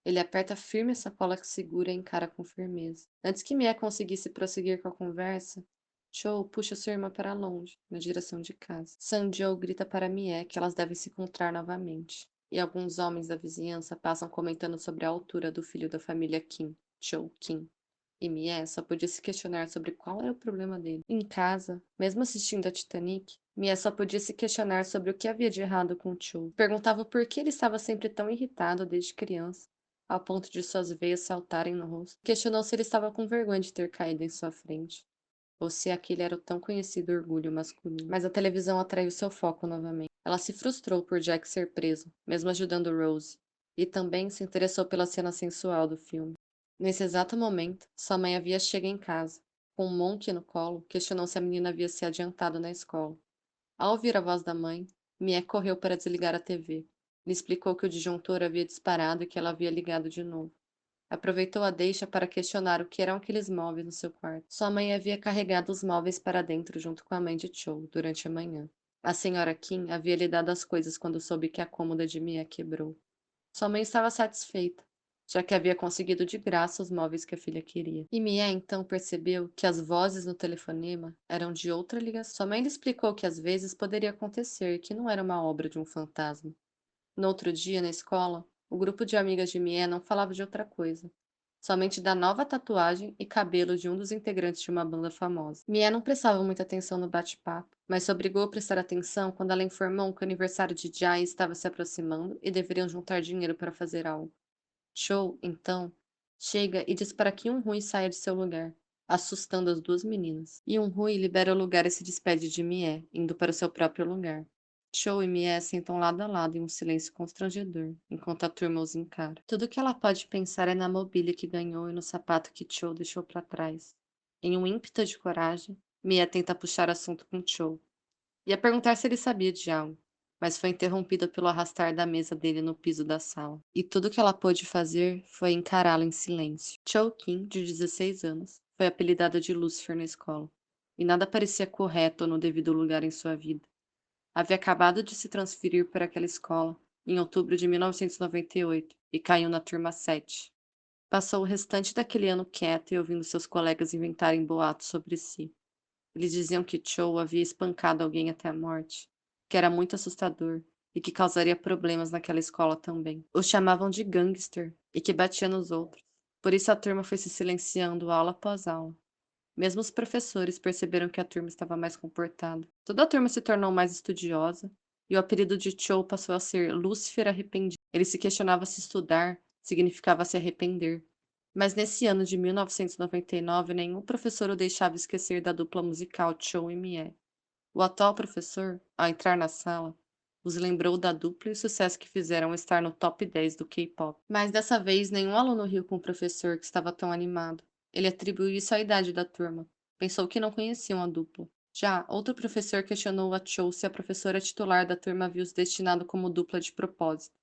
Ele aperta firme a sacola que segura e encara com firmeza. Antes que Mia conseguisse prosseguir com a conversa, Cho puxa sua irmã para longe, na direção de casa. Sanjo grita para Mie que elas devem se encontrar novamente. E alguns homens da vizinhança passam comentando sobre a altura do filho da família Kim, Cho Kim. E Mie só podia se questionar sobre qual era o problema dele. Em casa, mesmo assistindo a Titanic, Mie só podia se questionar sobre o que havia de errado com Cho. Perguntava por que ele estava sempre tão irritado desde criança ao ponto de suas veias saltarem no rosto. Questionou se ele estava com vergonha de ter caído em sua frente, ou se aquele era o tão conhecido orgulho masculino. Mas a televisão atraiu seu foco novamente. Ela se frustrou por Jack ser preso, mesmo ajudando Rose, e também se interessou pela cena sensual do filme. Nesse exato momento, sua mãe havia chegado em casa. Com um Monk no colo, questionou se a menina havia se adiantado na escola. Ao ouvir a voz da mãe, Mie correu para desligar a TV. Lhe explicou que o disjuntor havia disparado e que ela havia ligado de novo. Aproveitou a deixa para questionar o que eram aqueles móveis no seu quarto. Sua mãe havia carregado os móveis para dentro junto com a mãe de Cho durante a manhã. A senhora Kim havia lhe dado as coisas quando soube que a cômoda de Mia quebrou. Sua mãe estava satisfeita, já que havia conseguido de graça os móveis que a filha queria. E Mia então percebeu que as vozes no telefonema eram de outra ligação. Sua mãe lhe explicou que às vezes poderia acontecer e que não era uma obra de um fantasma. No outro dia, na escola, o grupo de amigas de Mia não falava de outra coisa, somente da nova tatuagem e cabelo de um dos integrantes de uma banda famosa. Mia não prestava muita atenção no bate-papo, mas se obrigou a prestar atenção quando ela informou que o aniversário de Jai estava se aproximando e deveriam juntar dinheiro para fazer algo. Cho, então, chega e diz para que Rui saia de seu lugar, assustando as duas meninas. Rui libera o lugar e se despede de Mie, indo para o seu próprio lugar. Cho e Mie sentam lado a lado em um silêncio constrangedor, enquanto a turma os encara. Tudo que ela pode pensar é na mobília que ganhou e no sapato que Cho deixou para trás. Em um ímpeto de coragem, Mie tenta puxar assunto com Cho. Ia perguntar se ele sabia de algo, mas foi interrompida pelo arrastar da mesa dele no piso da sala. E tudo que ela pôde fazer foi encará-lo em silêncio. Cho Kim, de 16 anos, foi apelidada de Lucifer na escola, e nada parecia correto ou no devido lugar em sua vida. Havia acabado de se transferir para aquela escola em outubro de 1998 e caiu na turma 7. Passou o restante daquele ano quieta e ouvindo seus colegas inventarem boatos sobre si. Eles diziam que Cho havia espancado alguém até a morte, que era muito assustador e que causaria problemas naquela escola também. O chamavam de gangster e que batia nos outros. Por isso a turma foi se silenciando aula após aula. Mesmo os professores perceberam que a turma estava mais comportada. Toda a turma se tornou mais estudiosa e o apelido de Cho passou a ser Lúcifer arrependido. Ele se questionava se estudar significava se arrepender. Mas nesse ano de 1999, nenhum professor o deixava esquecer da dupla musical Cho e Mie. O atual professor, ao entrar na sala, os lembrou da dupla e o sucesso que fizeram estar no top 10 do K-pop. Mas dessa vez, nenhum aluno riu com o professor que estava tão animado. Ele atribuiu isso à idade da turma. Pensou que não conheciam a dupla. Já, outro professor questionou a Cho se a professora titular da turma havia os destinado como dupla de propósito.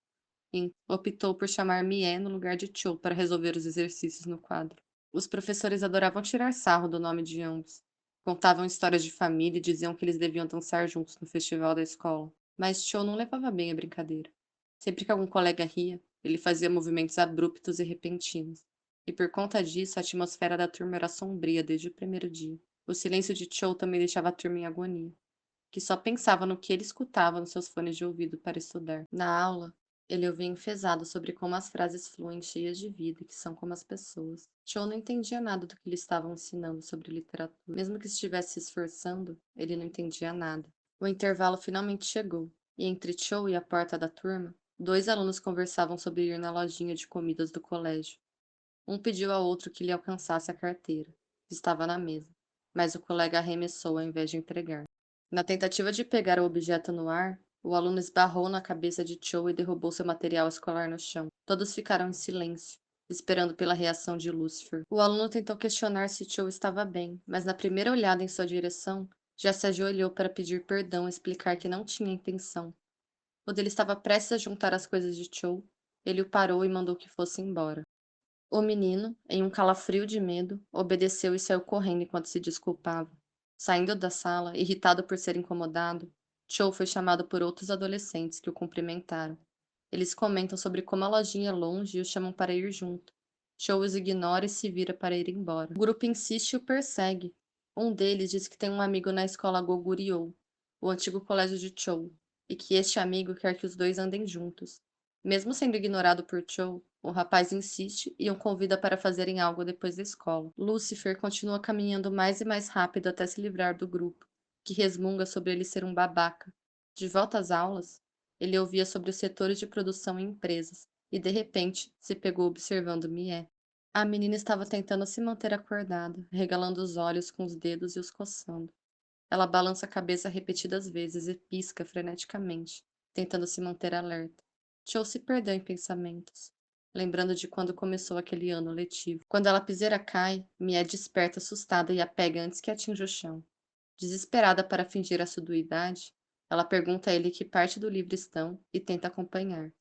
Optou por chamar Mie no lugar de Cho para resolver os exercícios no quadro. Os professores adoravam tirar sarro do nome de ambos. Contavam histórias de família e diziam que eles deviam dançar juntos no festival da escola. Mas Cho não levava bem a brincadeira. Sempre que algum colega ria, ele fazia movimentos abruptos e repentinos. E por conta disso, a atmosfera da turma era sombria desde o primeiro dia. O silêncio de Cho também deixava a turma em agonia, que só pensava no que ele escutava nos seus fones de ouvido para estudar. Na aula, ele ouvia enfesado sobre como as frases fluem cheias de vida e que são como as pessoas. Cho não entendia nada do que lhe estavam ensinando sobre literatura. Mesmo que estivesse se esforçando, ele não entendia nada. O intervalo finalmente chegou, e entre Cho e a porta da turma, Dois alunos conversavam sobre ir na lojinha de comidas do colégio. Um pediu ao outro que lhe alcançasse a carteira, que estava na mesa, mas o colega arremessou ao invés de entregar. Na tentativa de pegar o objeto no ar, o aluno esbarrou na cabeça de Cho e derrubou seu material escolar no chão. Todos ficaram em silêncio, esperando pela reação de Lucifer. O aluno tentou questionar se Cho estava bem, mas na primeira olhada em sua direção, já se ajoelhou para pedir perdão e explicar que não tinha intenção. Quando ele estava prestes a juntar as coisas de Cho, ele o parou e mandou que fosse embora. O menino, em um calafrio de medo, obedeceu e saiu correndo enquanto se desculpava. Saindo da sala, irritado por ser incomodado, Cho foi chamado por outros adolescentes que o cumprimentaram. Eles comentam sobre como a lojinha é longe e o chamam para ir junto. Cho os ignora e se vira para ir embora. O grupo insiste e o persegue. Um deles diz que tem um amigo na escola Goguryeo, o antigo colégio de Cho, e que este amigo quer que os dois andem juntos. Mesmo sendo ignorado por Cho, o rapaz insiste e o convida para fazerem algo depois da escola. Lucifer continua caminhando mais e mais rápido até se livrar do grupo, que resmunga sobre ele ser um babaca. De volta às aulas, ele ouvia sobre os setores de produção em empresas e, de repente, se pegou observando Mie. A menina estava tentando se manter acordada, regalando os olhos com os dedos e os coçando. Ela balança a cabeça repetidas vezes e pisca freneticamente, tentando se manter alerta. Cho se perdeu em pensamentos, lembrando de quando começou aquele ano letivo. Quando a lapiseira cai, Mie desperta assustada e a pega antes que atinja o chão. Desesperada para fingir a assiduidade, ela pergunta a ele que parte do livro estão e tenta acompanhar.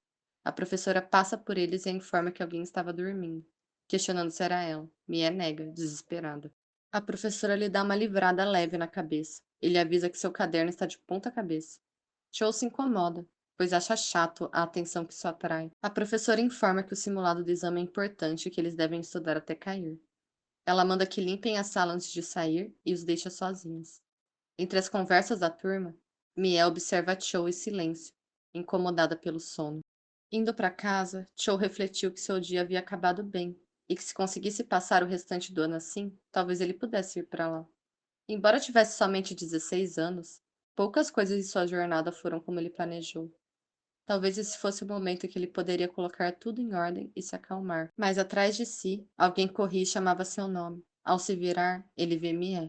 A professora passa por eles e a informa que alguém estava dormindo, questionando se era ela. Mie nega, desesperada. A professora lhe dá uma livrada leve na cabeça. Ele avisa que seu caderno está de ponta cabeça. Cho se incomoda, pois acha chato a atenção que isso atrai. A professora informa que o simulado do exame é importante e que eles devem estudar até cair. Ela manda que limpem a sala antes de sair e os deixa sozinhos. Entre as conversas da turma, Mie observa Cho em silêncio, incomodada pelo sono. Indo para casa, Cho refletiu que seu dia havia acabado bem e que se conseguisse passar o restante do ano assim, talvez ele pudesse ir para lá. Embora tivesse somente 16 anos, poucas coisas em sua jornada foram como ele planejou. Talvez esse fosse o momento em que ele poderia colocar tudo em ordem e se acalmar. Mas atrás de si, alguém corria e chamava seu nome. Ao se virar, ele vê Mie.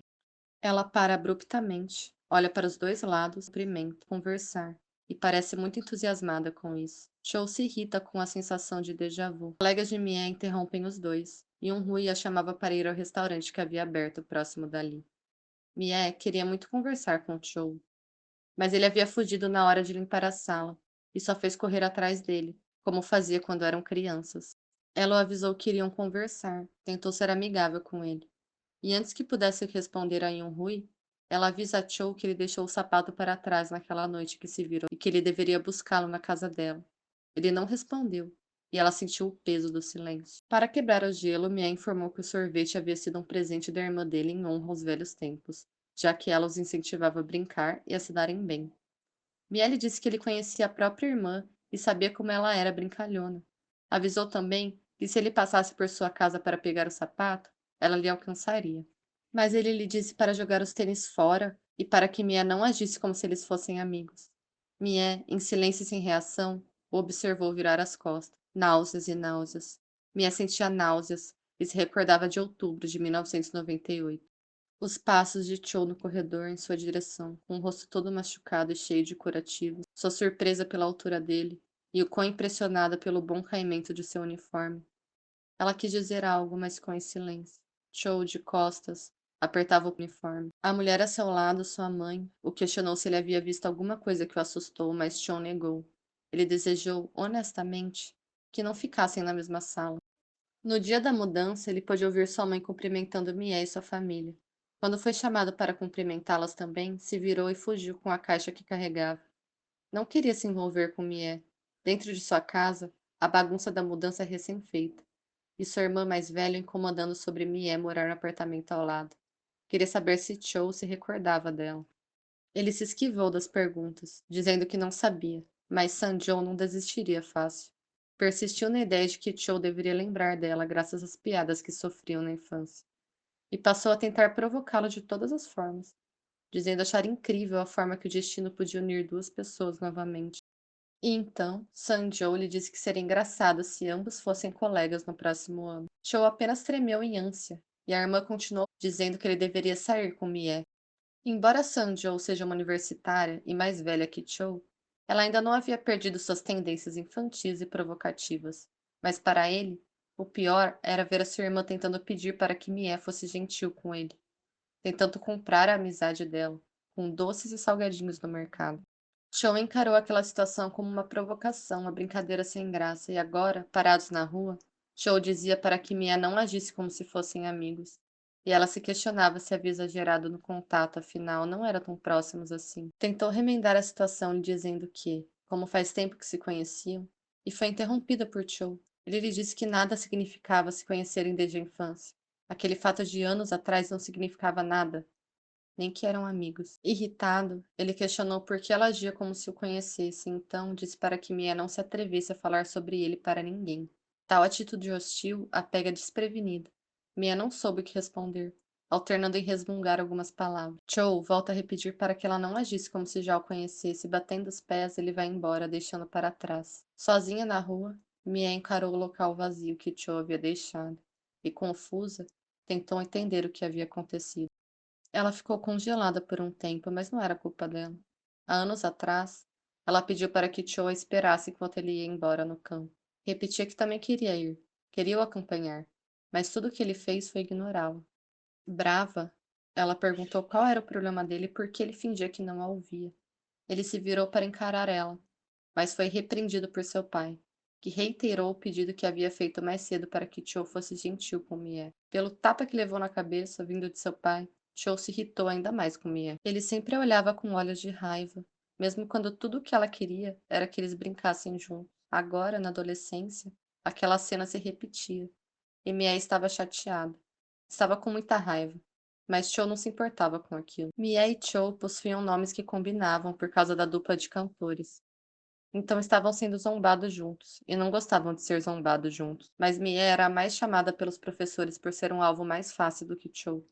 Ela para abruptamente, olha para os dois lados, cumprimenta, conversar, e parece muito entusiasmada com isso. Cho se irrita com a sensação de déjà vu. Colegas de Mie interrompem os dois, e um Rui a chamava para ir ao restaurante que havia aberto próximo dali. Mie queria muito conversar com Cho, mas ele havia fugido na hora de limpar a sala, e só fez correr atrás dele, como fazia quando eram crianças. Ela o avisou que iriam conversar, tentou ser amigável com ele. E antes que pudesse responder a Yun-Hui, ela avisa a Cho que ele deixou o sapato para trás naquela noite que se viram e que ele deveria buscá-lo na casa dela. Ele não respondeu, e ela sentiu o peso do silêncio. Para quebrar o gelo, Mia informou que o sorvete havia sido um presente da irmã dele em honra aos velhos tempos, já que ela os incentivava a brincar e a se darem bem. Miele disse que ele conhecia a própria irmã e sabia como ela era brincalhona. Avisou também que se ele passasse por sua casa para pegar o sapato, ela lhe alcançaria. Mas ele lhe disse para jogar os tênis fora e para que Mia não agisse como se eles fossem amigos. Mia, em silêncio e sem reação, o observou virar as costas. Náuseas e náuseas. Mia sentia náuseas e se recordava de outubro de 1998. Os passos de Cho no corredor em sua direção, com o rosto todo machucado e cheio de curativos, sua surpresa pela altura dele e o quão impressionada pelo bom caimento de seu uniforme. Ela quis dizer algo, mas ficou em silêncio. Cho, de costas, apertava o uniforme. A mulher a seu lado, sua mãe, o questionou se ele havia visto alguma coisa que o assustou, mas Cho negou. Ele desejou, honestamente, que não ficassem na mesma sala. No dia da mudança, ele pôde ouvir sua mãe cumprimentando Mie e sua família. Quando foi chamado para cumprimentá-las também, se virou e fugiu com a caixa que carregava. Não queria se envolver com Mie. Dentro de sua casa, a bagunça da mudança é recém-feita. E sua irmã mais velha incomodando sobre Mie morar no apartamento ao lado. Queria saber se Cho se recordava dela. Ele se esquivou das perguntas, dizendo que não sabia, mas Sanjo não desistiria fácil. Persistiu na ideia de que Cho deveria lembrar dela graças às piadas que sofriam na infância, e passou a tentar provocá-lo de todas as formas, dizendo achar incrível a forma que o destino podia unir duas pessoas novamente. E então, Sanjou lhe disse que seria engraçado se ambos fossem colegas no próximo ano. Cho apenas tremeu em ânsia, e a irmã continuou dizendo que ele deveria sair com Mie. Embora Sanjou seja uma universitária e mais velha que Cho, ela ainda não havia perdido suas tendências infantis e provocativas. Mas para ele, o pior era ver a sua irmã tentando pedir para que Mie fosse gentil com ele, tentando comprar a amizade dela, com doces e salgadinhos no mercado. Cho encarou aquela situação como uma provocação, uma brincadeira sem graça, e agora, parados na rua, Cho dizia para que Mia não agisse como se fossem amigos. E ela se questionava se havia exagerado no contato, afinal, não eram tão próximos assim. Tentou remendar a situação, dizendo que, como faz tempo que se conheciam, e foi interrompida por Cho. Ele lhe disse que nada significava se conhecerem desde a infância. Aquele fato de anos atrás não significava nada, nem que eram amigos. Irritado, ele questionou por que ela agia como se o conhecesse, então disse para que Mia não se atrevesse a falar sobre ele para ninguém. Tal atitude hostil a pega desprevenida. Mia não soube o que responder, alternando em resmungar algumas palavras. Cho volta a repetir para que ela não agisse como se já o conhecesse, e batendo os pés, ele vai embora, deixando para trás. Sozinha na rua, Mia encarou o local vazio que Cho havia deixado, e confusa, tentou entender o que havia acontecido. Ela ficou congelada por um tempo, mas não era culpa dela. Há anos atrás, ela pediu para que Cho a esperasse enquanto ele ia embora no campo. Repetia que também queria ir, queria o acompanhar, mas tudo o que ele fez foi ignorá-la. Brava, ela perguntou qual era o problema dele e por que ele fingia que não a ouvia. Ele se virou para encarar ela, mas foi repreendido por seu pai, que reiterou o pedido que havia feito mais cedo para que Cho fosse gentil com Mie. Pelo tapa que levou na cabeça, vindo de seu pai, Cho se irritou ainda mais com Mie. Ele sempre a olhava com olhos de raiva, mesmo quando tudo o que ela queria era que eles brincassem juntos. Agora, na adolescência, aquela cena se repetia, e Mie estava chateada. Estava com muita raiva. Mas Cho não se importava com aquilo. Mie e Cho possuíam nomes que combinavam por causa da dupla de cantores. Então estavam sendo zombados juntos, e não gostavam de ser zombados juntos. Mas Mia era a mais chamada pelos professores por ser um alvo mais fácil do que Cho.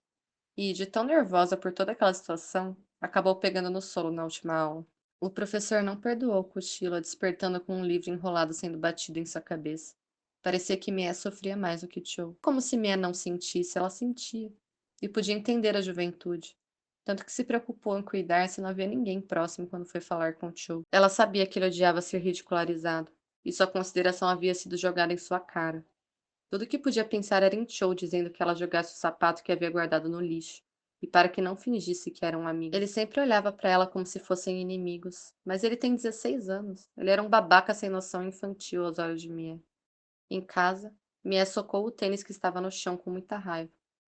E, de tão nervosa por toda aquela situação, acabou pegando no sono na última aula. O professor não perdoou o cochilo, despertando com um livro enrolado sendo batido em sua cabeça. Parecia que Mia sofria mais do que Cho. Como se Mia não sentisse, ela sentia. E podia entender a juventude. Tanto que se preocupou em cuidar se não havia ninguém próximo quando foi falar com Cho. Ela sabia que ele odiava ser ridicularizado, e sua consideração havia sido jogada em sua cara. Tudo que podia pensar era em Cho dizendo que ela jogasse o sapato que havia guardado no lixo, e para que não fingisse que eram amigos. Ele sempre olhava para ela como se fossem inimigos, mas ele tem 16 anos. Ele era um babaca sem noção infantil aos olhos de Mia. Em casa, Mia socou o tênis que estava no chão com muita raiva.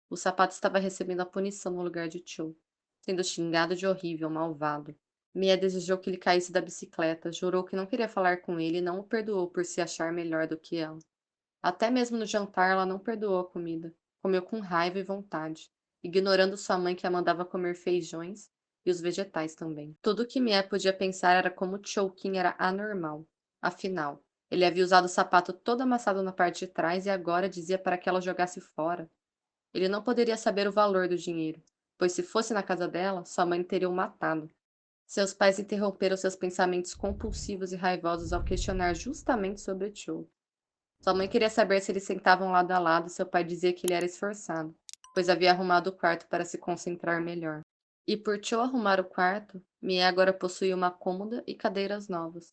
O sapato estava recebendo a punição no lugar de Cho, sendo xingado de horrível, malvado. Mia desejou que ele caísse da bicicleta, jurou que não queria falar com ele e não o perdoou por se achar melhor do que ela. Até mesmo no jantar ela não perdoou a comida. Comeu com raiva e vontade, ignorando sua mãe que a mandava comer feijões e os vegetais também. Tudo o que Mia podia pensar era como Choukin era anormal. Afinal, ele havia usado o sapato todo amassado na parte de trás e agora dizia para que ela jogasse fora. Ele não poderia saber o valor do dinheiro, pois se fosse na casa dela, sua mãe teria o matado. Seus pais interromperam seus pensamentos compulsivos e raivosos ao questionar justamente sobre Cho. Sua mãe queria saber se eles sentavam lado a lado e seu pai dizia que ele era esforçado, pois havia arrumado o quarto para se concentrar melhor. E por Cho arrumar o quarto, Mia agora possuía uma cômoda e cadeiras novas.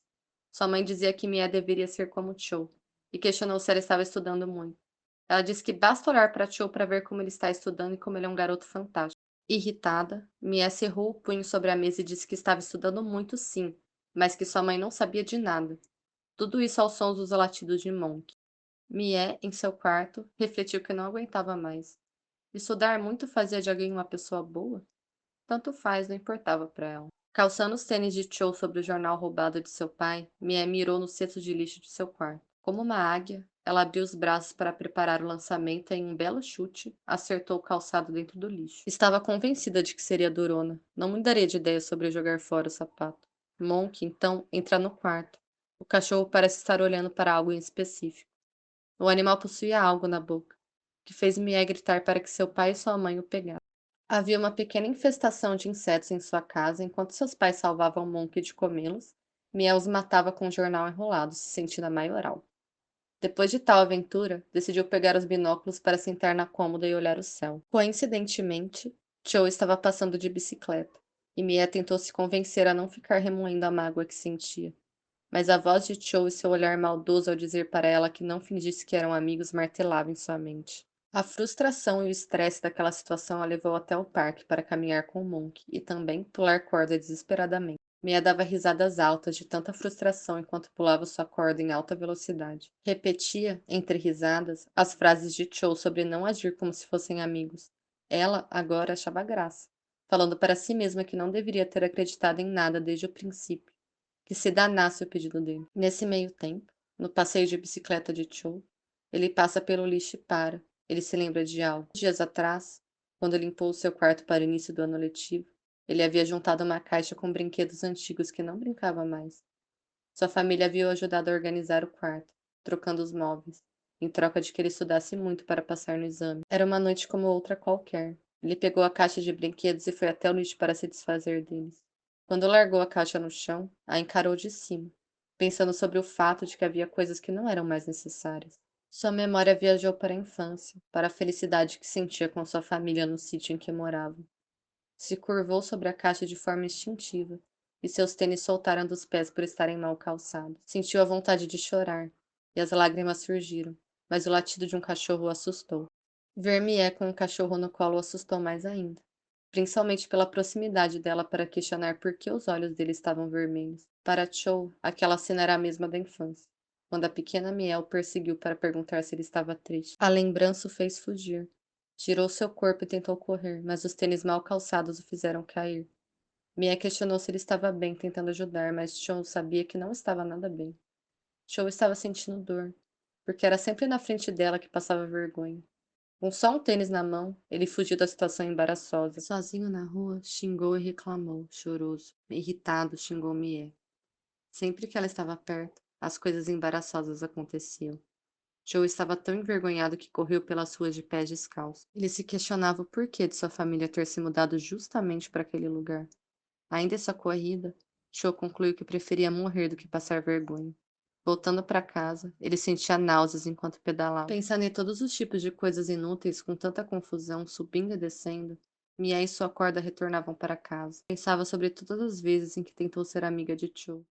Sua mãe dizia que Mia deveria ser como Cho, e questionou se ela estava estudando muito. Ela disse que basta olhar para Cho para ver como ele está estudando e como ele é um garoto fantástico. Irritada, Mia cerrou o punho sobre a mesa e disse que estava estudando muito sim, mas que sua mãe não sabia de nada. Tudo isso aos sons dos latidos de Monk. Mie, em seu quarto, refletiu que não aguentava mais. Estudar muito fazia de alguém uma pessoa boa? Tanto faz, não importava para ela. Calçando os tênis de Cho sobre o jornal roubado de seu pai, Mie mirou no cesto de lixo de seu quarto. Como uma águia, ela abriu os braços para preparar o lançamento e, em um belo chute, acertou o calçado dentro do lixo. Estava convencida de que seria durona. Não mudaria de ideia sobre jogar fora o sapato. Monk, então, entra no quarto. O cachorro parece estar olhando para algo em específico. O animal possuía algo na boca, que fez Mia gritar para que seu pai e sua mãe o pegassem. Havia uma pequena infestação de insetos em sua casa enquanto seus pais salvavam Monk de comê-los, Mia os matava com o jornal enrolado, se sentindo a maioral. Depois de tal aventura, decidiu pegar os binóculos para sentar na cômoda e olhar o céu. Coincidentemente, Joe estava passando de bicicleta, e Mia tentou se convencer a não ficar remoendo a mágoa que sentia. Mas a voz de Joe e seu olhar maldoso ao dizer para ela que não fingisse que eram amigos martelava em sua mente. A frustração e o estresse daquela situação a levou até o parque para caminhar com o Monk e também pular corda desesperadamente. Mia dava risadas altas de tanta frustração enquanto pulava sua corda em alta velocidade. Repetia, entre risadas, as frases de Joe sobre não agir como se fossem amigos. Ela, agora, achava graça, falando para si mesma que não deveria ter acreditado em nada desde o princípio, que se danasse o pedido dele. Nesse meio tempo, no passeio de bicicleta de Joe, ele passa pelo lixo e para. Ele se lembra de algo. Dias atrás, quando limpou o seu quarto para o início do ano letivo, ele havia juntado uma caixa com brinquedos antigos que não brincava mais. Sua família havia o ajudado a organizar o quarto, trocando os móveis, em troca de que ele estudasse muito para passar no exame. Era uma noite como outra qualquer. Ele pegou a caixa de brinquedos e foi até o lixo para se desfazer deles. Quando largou a caixa no chão, a encarou de cima, pensando sobre o fato de que havia coisas que não eram mais necessárias. Sua memória viajou para a infância, para a felicidade que sentia com sua família no sítio em que morava. Se curvou sobre a caixa de forma instintiva, e seus tênis soltaram dos pés por estarem mal calçados. Sentiu a vontade de chorar, e as lágrimas surgiram, mas o latido de um cachorro o assustou. Ver Mie com um cachorro no colo o assustou mais ainda, principalmente pela proximidade dela para questionar por que os olhos dele estavam vermelhos. Para Cho, aquela cena era a mesma da infância, quando a pequena Miel o perseguiu para perguntar se ele estava triste. A lembrança o fez fugir. Girou seu corpo e tentou correr, mas os tênis mal calçados o fizeram cair. Mia questionou se ele estava bem, tentando ajudar, mas Cho sabia que não estava nada bem. Cho estava sentindo dor, porque era sempre na frente dela que passava vergonha. Com só um tênis na mão, ele fugiu da situação embaraçosa. Sozinho na rua, xingou e reclamou, choroso. Irritado, xingou Mie. Sempre que ela estava perto, as coisas embaraçosas aconteciam. Joe estava tão envergonhado que correu pelas ruas de pés descalços. Ele se questionava o porquê de sua família ter se mudado justamente para aquele lugar. Ainda essa corrida, Joe concluiu que preferia morrer do que passar vergonha. Voltando para casa, ele sentia náuseas enquanto pedalava. Pensando em todos os tipos de coisas inúteis com tanta confusão, subindo e descendo, Mia e sua corda retornavam para casa. Pensava sobre todas as vezes em que tentou ser amiga de Joe.